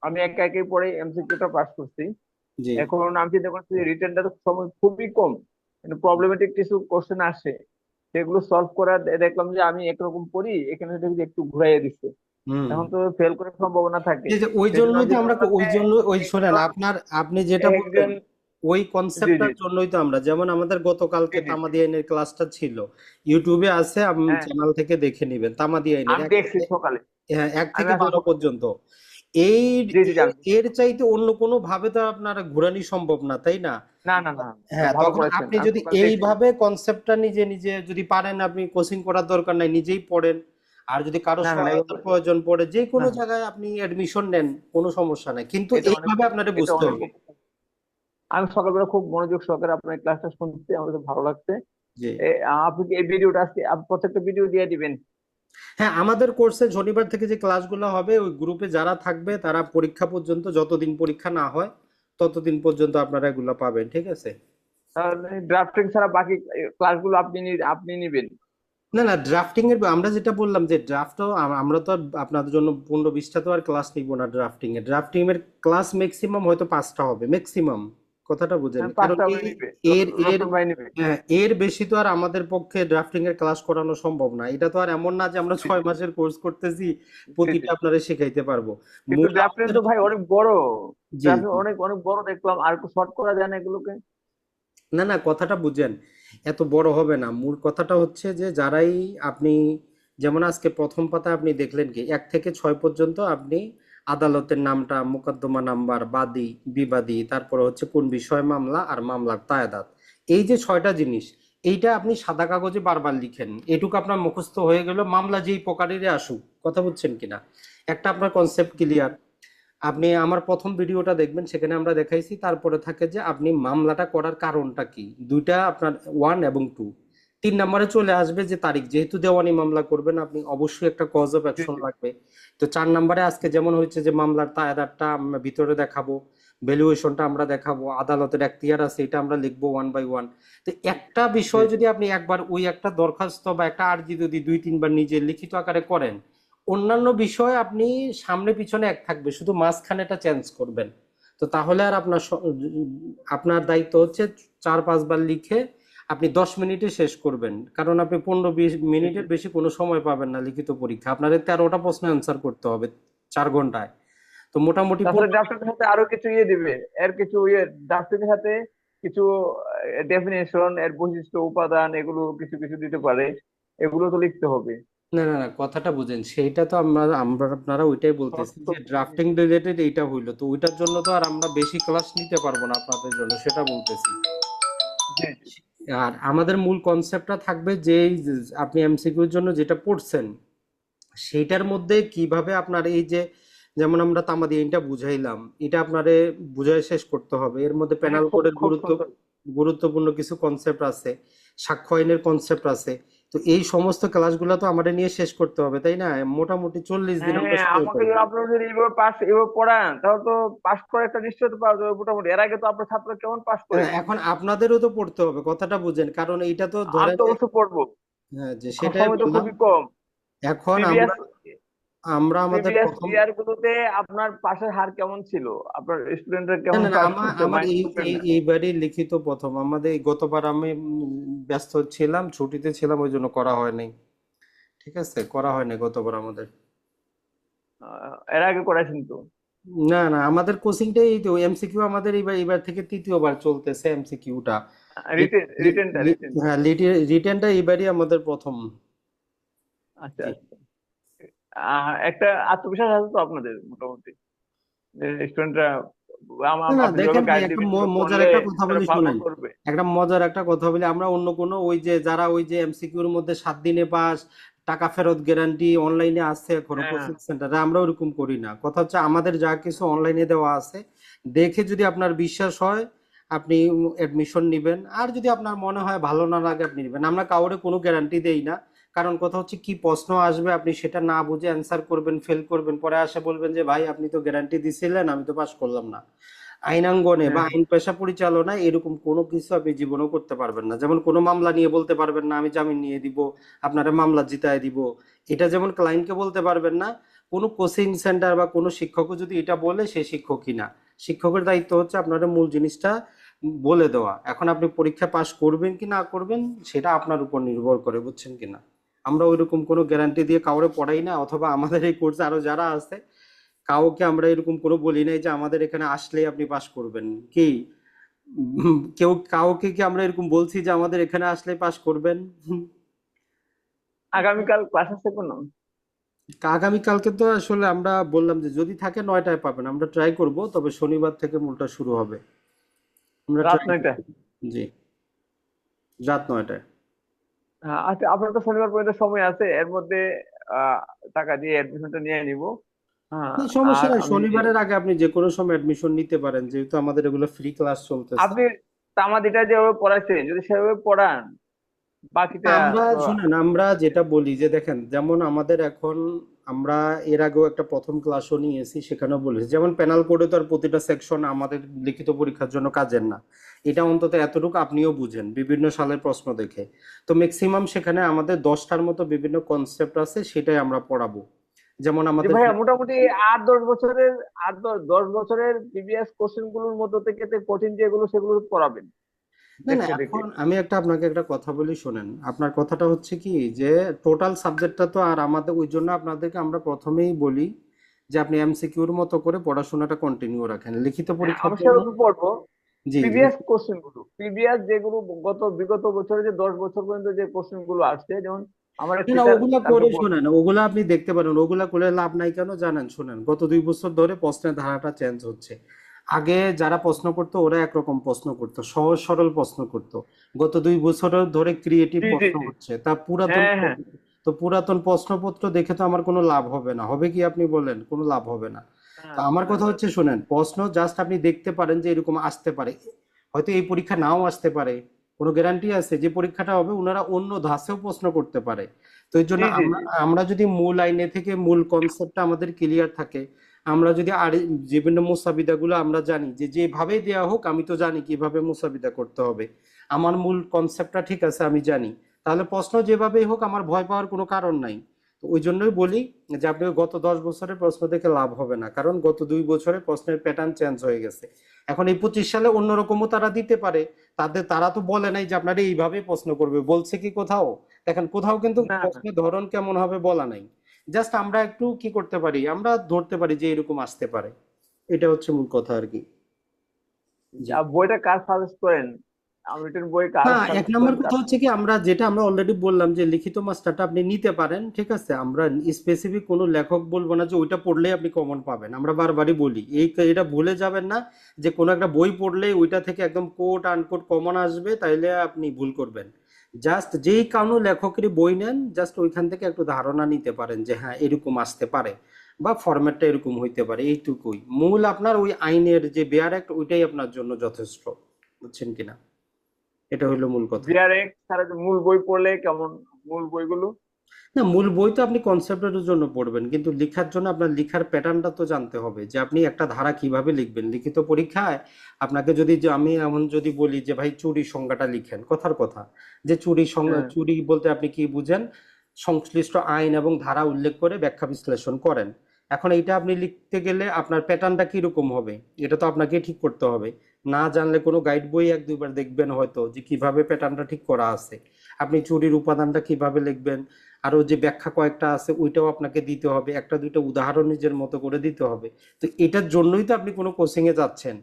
আমি একা একাই পড়ে এমসিকিউটা পাস করছি। জি এখন আমি চিন্তা করছি রিটেনটা তো সময় খুবই কম, কিন্তু প্রবলেমেটিক কিছু কোশ্চেন আসে, সেগুলো সলভ করা দেখলাম যে আমি একরকম পড়ি, এখানে দেখি যে একটু ঘুরাইয়া দিচ্ছে। হুম। এখন তো ফেল করার সম্ভাবনা থাকে। এই যে ওই সেই জন্য জন্যই আমি তো চিন্তা আমরা করলাম ওই যে জন্য ওই শোনেন একজন আপনি যেটা বললেন একজন ওই জি জি কনসেপ্টটার জন্যই তো আমরা, যেমন আমাদের জি গতকালকে জি তামাদি আইনের ক্লাসটা ছিল, ইউটিউবে আছে, হ্যাঁ, চ্যানেল থেকে দেখে নেবেন, তামাদি আইনের আমি এক দেখছি থেকে, সকালে। হ্যাঁ, 1 আমি থেকে আসলে 12 পর্যন্ত। এই জি জি এর জানি। এর চাইতে অন্য কোনো ভাবে তো আপনার ঘুরানি সম্ভব না, তাই না? না না না, হ্যাঁ, ভালো তখন করেছেন, আপনি আমি যদি সকালে দেখছি। এইভাবে কনসেপ্টটা নিজে নিজে যদি পারেন, আপনি কোচিং করার দরকার নাই, নিজেই পড়েন। আর যদি কারো না না না, সহায়তার প্রয়োজন পড়ে যে না কোনো না, জায়গায় আপনি অ্যাডমিশন নেন, কোনো সমস্যা নাই, কিন্তু এটা অনেক এইভাবে আপনাকে এটা বুঝতে অনেক হবে। আমি সকালবেলা খুব মনোযোগ সহকারে আপনার ক্লাসটা শুনছি, আমার খুব ভালো লাগছে। জি আপনি কি এই ভিডিওটা আজকে প্রত্যেকটা ভিডিও দিয়ে দিবেন? হ্যাঁ, আমাদের কোর্সে শনিবার থেকে যে ক্লাসগুলো হবে ওই গ্রুপে যারা থাকবে তারা পরীক্ষা পর্যন্ত, যতদিন পরীক্ষা না হয় ততদিন পর্যন্ত আপনারা এগুলো পাবেন, ঠিক আছে? তাহলে ড্রাফটিং ছাড়া বাকি ক্লাসগুলো আপনি নিবেন? না না, ড্রাফটিং এর আমরা যেটা বললাম যে ড্রাফটও আমরা তো আর আপনাদের জন্য 15-20টা তো আর ক্লাস নিব না। ড্রাফটিং এর ক্লাস ম্যাক্সিমাম হয়তো 5টা হবে ম্যাক্সিমাম, কথাটা বুঝেন। হ্যাঁ, কারণ 5টা কি করে নিবে, এর এর রতন ভাই নিবে। এর বেশি তো আর আমাদের পক্ষে ড্রাফটিং এর ক্লাস করানো সম্ভব না। এটা তো আর এমন না যে আমরা জি 6 মাসের কোর্স করতেছি জি জি। প্রতিটা আপনারা শিখাইতে পারবো। কিন্তু মূল ড্রাফটিং আমাদের, তো ভাই অনেক বড়, জি ড্রাফটিং জি, অনেক অনেক বড় দেখলাম, আর একটু শর্ট করা যায় না এগুলোকে? না না, কথাটা বুঝেন, এত বড় হবে না। মূল কথাটা হচ্ছে যে যারাই আপনি, যেমন আজকে প্রথম পাতা আপনি দেখলেন কি 1 থেকে 6 পর্যন্ত আপনি আদালতের নামটা, মোকদ্দমা নাম্বার, বাদী, বিবাদী, তারপরে হচ্ছে কোন বিষয় মামলা, আর মামলার তায়েদাত। এই যে 6টা জিনিস, এইটা আপনি সাদা কাগজে বারবার লিখেন, এটুকু আপনার মুখস্থ হয়ে গেল। মামলা যেই প্রকারেরই আসুক, কথা বুঝছেন কিনা, একটা আপনার কনসেপ্ট ক্লিয়ার। আপনি আমার প্রথম ভিডিওটা দেখবেন, সেখানে আমরা দেখাইছি। তারপরে থাকে যে আপনি মামলাটা করার কারণটা কি, দুইটা আপনার 1 এবং 2। 3 নম্বরে চলে আসবে যে তারিখ, যেহেতু দেওয়ানি মামলা করবেন আপনি, অবশ্যই একটা কজ অফ জি অ্যাকশন জি লাগবে। তো 4 নম্বরে আজকে যেমন হয়েছে যে মামলার দায়দারটা আমরা ভিতরে দেখাবো, ভ্যালুয়েশনটা আমরা দেখাবো, আদালতের এখতিয়ার আছে এটা আমরা লিখবো 1 বাই 1। তো একটা জি বিষয় যদি আপনি একবার ওই একটা দরখাস্ত বা একটা আর্জি যদি 2-3 বার নিজে লিখিত আকারে করেন, অন্যান্য বিষয় আপনি সামনে পিছনে এক থাকবে, শুধু মাঝখানে এটা চেঞ্জ করবেন। তো তাহলে আর আপনার দায়িত্ব হচ্ছে 4-5 বার লিখে আপনি 10 মিনিটে শেষ করবেন, কারণ আপনি 15-20 জি জি। মিনিটের বেশি কোনো সময় পাবেন না লিখিত পরীক্ষা। আপনাদের 13টা প্রশ্ন অ্যান্সার করতে হবে 4 ঘন্টায়। তো মোটামুটি তাছাড়া ড্রাফটের সাথে আরো কিছু দিবে, এর কিছু ড্রাফটের সাথে কিছু ডেফিনেশন, এর বৈশিষ্ট্য, উপাদান, এগুলো কিছু কিছু দিতে পারে, এগুলো তো লিখতে হবে। না না না, কথাটা বুঝেন, সেইটা তো আমরা আমরা আপনারা ওইটাই বলতেছি যে ড্রাফটিং রিলেটেড এইটা হইলো, তো ওইটার জন্য তো আর আমরা বেশি ক্লাস নিতে পারবো না আপনাদের জন্য, সেটা বলতেছি। জি জি আর আমাদের মূল কনসেপ্টটা থাকবে যে এই যে আপনি এমসিকিউর জন্য যেটা পড়ছেন, সেইটার মধ্যে কিভাবে আপনার এই যে, যেমন আমরা তামাদি এটা বুঝাইলাম, এটা আপনারে বুঝাই শেষ করতে হবে। এর মধ্যে হ্যাঁ, পেনাল খুব কোডের খুব সুন্দর। গুরুত্বপূর্ণ কিছু কনসেপ্ট আছে, সাক্ষ্য আইনের কনসেপ্ট আছে। তো এই সমস্ত ক্লাসগুলো তো আমাদের নিয়ে শেষ করতে হবে, তাই না? মোটামুটি 40 দিন আমরা হ্যাঁ, সময় আমাকে পাবো। যদি আপনারা যদি এভাবে পড়ান, তাহলে তো পাস করার একটা নিশ্চয়তা পাওয়া যাবে মোটামুটি। এর আগে তো আপনার ছাত্র কেমন পাস করে? হ্যাঁ, এখন আপনাদেরও তো পড়তে হবে, কথাটা বুঝেন, কারণ এইটা তো আমি ধরেন তো অবশ্য পড়বো, হ্যাঁ, যে সেটাই সময় তো বললাম। খুবই কম। এখন প্রিভিয়াস আমরা আমরা আমাদের প্রিভিয়াস প্রথম, ইয়ার গুলোতে আপনার পাশের হার কেমন ছিল? আপনার স্টুডেন্টরা না কেমন না না, পাস আমার করছে আমার মাইন্ড এই করবেন না? এইবারই লিখিত প্রথম। আমাদের এই গতবার আমি ব্যস্ত ছিলাম, ছুটিতে ছিলাম, ওই জন্য করা হয় নাই। ঠিক আছে, করা হয় নাই গতবার আমাদের। এর আগে করাইছেন তো? না না, আমাদের কোচিংটাই তো এমসিকিউ, আমাদের এবার এবার থেকে 3য় বার চলতেছে এমসিকিউটা। রিটেনটা। হ্যাঁ, রিটেনটা এবারই আমাদের প্রথম। আচ্ছা জি। আচ্ছা। একটা আত্মবিশ্বাস আছে তো আপনাদের মোটামুটি, যে স্টুডেন্টরা না না, আপনি দেখেন যেভাবে ভাই, গাইড একটা দিবেন এভাবে মজার পড়লে একটা কথা তারা বলি ভালো শুনেন। করবে। একটা মজার একটা কথা বলি, আমরা অন্য কোনো ওই যে যারা ওই যে এমসিকিউর মধ্যে 7 দিনে পাস, টাকা ফেরত গ্যারান্টি অনলাইনে আছে এখনো হ্যাঁ কোচিং সেন্টারে, আমরা ওরকম করি না। কথা হচ্ছে আমাদের যা কিছু অনলাইনে দেওয়া আছে, দেখে যদি আপনার বিশ্বাস হয় আপনি অ্যাডমিশন নিবেন, আর যদি আপনার মনে হয় ভালো না লাগে আপনি নিবেন। আমরা কাউরে কোনো গ্যারান্টি দেই না, কারণ কথা হচ্ছে কি প্রশ্ন আসবে আপনি সেটা না বুঝে অ্যান্সার করবেন, ফেল করবেন, পরে আসে বলবেন যে ভাই আপনি তো গ্যারান্টি দিছিলেন, আমি তো পাস করলাম না। আইনাঙ্গনে বা হ্যাঁ আইন পেশা পরিচালনায় এরকম কোনো কিছু আপনি জীবনেও করতে পারবেন না। যেমন কোনো মামলা নিয়ে বলতে পারবেন না আমি জামিন নিয়ে দিব, আপনারা মামলা জিতায় দিব, এটা যেমন ক্লায়েন্টকে বলতে পারবেন না। কোনো কোচিং সেন্টার বা কোনো শিক্ষকও যদি এটা বলে, সে শিক্ষকই না। শিক্ষকের দায়িত্ব হচ্ছে আপনার মূল জিনিসটা বলে দেওয়া। এখন আপনি পরীক্ষা পাস করবেন কি না করবেন সেটা আপনার উপর নির্ভর করে, বুঝছেন কিনা? আমরা ওইরকম কোনো গ্যারান্টি দিয়ে কাউরে পড়াই না, অথবা আমাদের এই কোর্সে আরো যারা আছে কাউকে আমরা এরকম কোনো বলি নাই যে আমাদের এখানে আসলেই আপনি পাস করবেন। কি কেউ কাউকে কি আমরা এরকম বলছি যে আমাদের এখানে আসলে পাস করবেন? আগামীকাল ক্লাস আছে কোনো? আগামীকালকে তো আসলে আমরা বললাম যে যদি থাকে 9টায় পাবেন, আমরা ট্রাই করব, তবে শনিবার থেকে মূলটা শুরু হবে। আমরা রাত ট্রাই 9টা? জি, রাত 9টায়। আচ্ছা, আপনার তো শনিবার পর্যন্ত সময় আছে, এর মধ্যে আহ টাকা দিয়ে অ্যাডমিশনটা নিয়ে নিব। হ্যাঁ। সমস্যা আর নাই, আমি শনিবারের আগে আপনি যে কোনো সময় অ্যাডমিশন নিতে পারেন, যেহেতু আমাদের এগুলো ফ্রি ক্লাস চলতেছে। আপনি তামাদিটা যেভাবে পড়াইছেন যদি সেভাবে পড়ান, বাকিটা আমরা তো। শুনেন, আমরা যেটা বলি যে দেখেন, যেমন আমাদের এখন, আমরা এর আগেও একটা প্রথম ক্লাসও নিয়েছি, সেখানেও বলেছি যেমন পেনাল কোডে তো আর প্রতিটা সেকশন আমাদের লিখিত পরীক্ষার জন্য কাজের না। এটা অন্তত এতটুকু আপনিও বুঝেন বিভিন্ন সালের প্রশ্ন দেখে। তো ম্যাক্সিমাম সেখানে আমাদের 10টার মতো বিভিন্ন কনসেপ্ট আছে, সেটাই আমরা পড়াবো। যেমন যে আমাদের ভাইয়া মোটামুটি 8-10 বছরের, 8-10 বছরের প্রিভিয়াস কোশ্চেন গুলোর মধ্যে থেকে কঠিন যেগুলো সেগুলো পড়াবেন না না, দেখে দেখে। এখন আমি আপনাকে একটা কথা বলি শোনেন। আপনার কথাটা হচ্ছে কি যে টোটাল সাবজেক্টটা তো আর আমাদের, ওই জন্য আপনাদেরকে আমরা প্রথমেই বলি যে আপনি এমসিকিউর মতো করে পড়াশোনাটা কন্টিনিউ রাখেন লিখিত হ্যাঁ, পরীক্ষার আমি জন্য। সেরকম পড়বো। জি প্রিভিয়াস কোশ্চেন গুলো, প্রিভিয়াস যেগুলো বিগত বছরে যে 10 বছর পর্যন্ত যে কোশ্চেন গুলো আসছে, যেমন আমার না না, সেটা ওগুলা কালকে করে শোনেন, ওগুলা আপনি দেখতে পারেন, ওগুলা করে লাভ নাই কেন জানেন? শোনেন, গত 2 বছর ধরে প্রশ্নের ধারাটা চেঞ্জ হচ্ছে। আগে যারা প্রশ্ন করতো ওরা একরকম প্রশ্ন করতো, সহজ সরল প্রশ্ন করতো। গত 2 বছর ধরে ক্রিয়েটিভ জি জি প্রশ্ন জি। হচ্ছে, তা পুরাতন হ্যাঁ হ্যাঁ। তো পুরাতন প্রশ্নপত্র দেখে তো আমার কোনো লাভ হবে না, হবে কি আপনি বলেন? কোনো লাভ হবে না। না তো আমার না কথা না। হচ্ছে শোনেন, প্রশ্ন জাস্ট আপনি দেখতে পারেন যে এরকম আসতে পারে, হয়তো এই পরীক্ষা নাও আসতে পারে, কোনো গ্যারান্টি আছে যে পরীক্ষাটা হবে ওনারা অন্য ধাঁচেও প্রশ্ন করতে পারে। তো এই জন্য জি জি আমরা জি। আমরা যদি মূল আইনে থেকে মূল কনসেপ্টটা আমাদের ক্লিয়ার থাকে, আমরা যদি আর বিভিন্ন মুসাবিদাগুলো আমরা জানি যে যেভাবে দেয়া হোক আমি তো জানি কিভাবে মুসাবিদা করতে হবে, আমার মূল কনসেপ্টটা ঠিক আছে আমি জানি, তাহলে প্রশ্ন যেভাবেই হোক আমার ভয় পাওয়ার কোনো কারণ নাই। তো ওই জন্যই বলি যে আপনি গত 10 বছরের প্রশ্ন দেখে লাভ হবে না, কারণ গত 2 বছরে প্রশ্নের প্যাটার্ন চেঞ্জ হয়ে গেছে। এখন এই 25 সালে অন্যরকমও তারা দিতে পারে, তারা তো বলে নাই যে আপনারা এইভাবে প্রশ্ন করবে, বলছে কি কোথাও? দেখেন কোথাও কিন্তু না না। প্রশ্নের ধরন কেমন হবে বলা নাই। জাস্ট আমরা একটু কি করতে পারি, আমরা ধরতে পারি যে এরকম আসতে পারে। এটা হচ্ছে মূল কথা আর কি। জি। বইটা কার সাজেস্ট করেন? রিটেন বই কার না, এক সাজেস্ট নম্বর করেন কথা হচ্ছে কি, আমরা অলরেডি বললাম যে লিখিত মাস্টারটা আপনি নিতে পারেন, ঠিক আছে? আমরা স্পেসিফিক কোনো লেখক বলবো না যে ওইটা পড়লেই আপনি কমন পাবেন, আমরা বারবারই বলি এটা ভুলে যাবেন না যে কোনো একটা বই পড়লেই ওইটা থেকে একদম কোট আনকোট কমন আসবে, তাইলে আপনি ভুল করবেন। জাস্ট যেই কোনো লেখকেরই বই নেন, জাস্ট ওইখান থেকে একটু ধারণা নিতে পারেন যে হ্যাঁ এরকম আসতে পারে বা ফরম্যাটটা এরকম হইতে পারে, এইটুকুই। মূল আপনার ওই আইনের যে বেয়ার অ্যাক্ট ওইটাই আপনার জন্য যথেষ্ট, বুঝছেন কিনা? এটা হলো মূল কথা। বিআরএক্স ছাড়া যে মূল বই পড়লে কেমন? মূল বইগুলো? না, মূল বই তো আপনি কনসেপ্টের জন্য পড়বেন, কিন্তু লেখার জন্য আপনার লেখার প্যাটার্নটা তো জানতে হবে যে আপনি একটা ধারা কিভাবে লিখবেন লিখিত পরীক্ষায়। আপনাকে যদি যে আমি এমন যদি বলি যে ভাই চুরি সংজ্ঞাটা লিখেন, কথার কথা, যে চুরি সংজ্ঞা, হ্যাঁ। চুরি বলতে আপনি কি বুঝেন, সংশ্লিষ্ট আইন এবং ধারা উল্লেখ করে ব্যাখ্যা বিশ্লেষণ করেন। এখন এইটা আপনি লিখতে গেলে আপনার প্যাটার্নটা কিরকম হবে এটা তো আপনাকে ঠিক করতে হবে। না জানলে কোনো গাইড বই 1-2 বার দেখবেন হয়তো যে কিভাবে প্যাটার্নটা ঠিক করা আছে, আপনি চুরির উপাদানটা কিভাবে লিখবেন, আরো যে ব্যাখ্যা কয়েকটা আছে ওইটাও আপনাকে দিতে হবে, একটা দুইটা উদাহরণ নিজের মতো করে দিতে হবে। তো এটার জন্যই তো আপনি কোনো কোচিং এ যাচ্ছেন।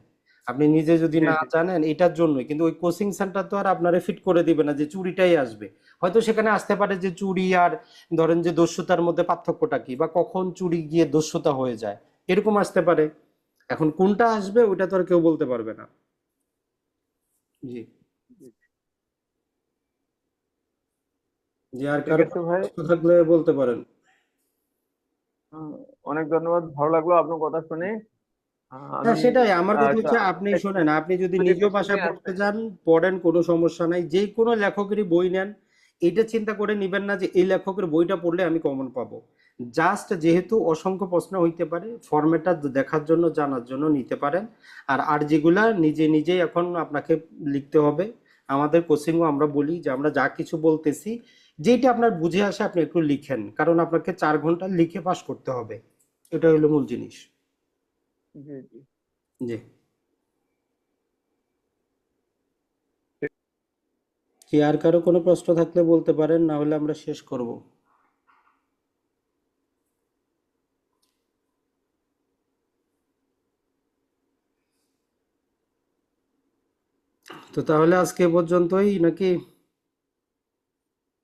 আপনি নিজে যদি জি না জি। জানেন এটার জন্যই, কিন্তু ওই কোচিং সেন্টার তো আর আপনারে ফিট করে দিবে না যে চুরিটাই আসবে। হয়তো সেখানে আসতে পারে যে চুরি আর ধরেন যে দস্যুতার মধ্যে পার্থক্যটা কি, বা কখন চুরি গিয়ে দস্যুতা হয়ে যায়, এরকম আসতে পারে। এখন কোনটা আসবে ওইটা তো আর কেউ বলতে পারবে না। জি। জি। জি, আর ঠিক কারো আছে কোনো ভাই। প্রশ্ন থাকলে বলতে পারেন। আহ, অনেক ধন্যবাদ, ভালো লাগলো আপনার কথা শুনে। হ্যাঁ আমি সেটাই, আমার কথা একটা হচ্ছে আপনি শোনেন, আপনি যদি নিজ ভাষা কোশ্চেনে পড়তে আছে। যান পড়েন, কোনো সমস্যা নাই, যে কোনো লেখকেরই বই নেন, এটা চিন্তা করে নিবেন না যে এই লেখকের বইটা পড়লে আমি কমন পাবো। জাস্ট যেহেতু অসংখ্য প্রশ্ন হইতে পারে, ফরম্যাটটা দেখার জন্য জানার জন্য নিতে পারেন। আর যেগুলা নিজে নিজেই এখন আপনাকে লিখতে হবে, আমাদের কোচিংও আমরা বলি যে আমরা যা কিছু বলতেছি যেটা আপনার বুঝে আসে আপনি একটু লিখেন, কারণ আপনাকে 4 ঘন্টা লিখে পাস করতে হবে, এটা হলো মূল জিনিস। জি জি। জি। কি আর কারো কোনো প্রশ্ন থাকলে বলতে পারেন, না হলে আমরা শেষ করব। তো তাহলে আজকে এ পর্যন্তই নাকি?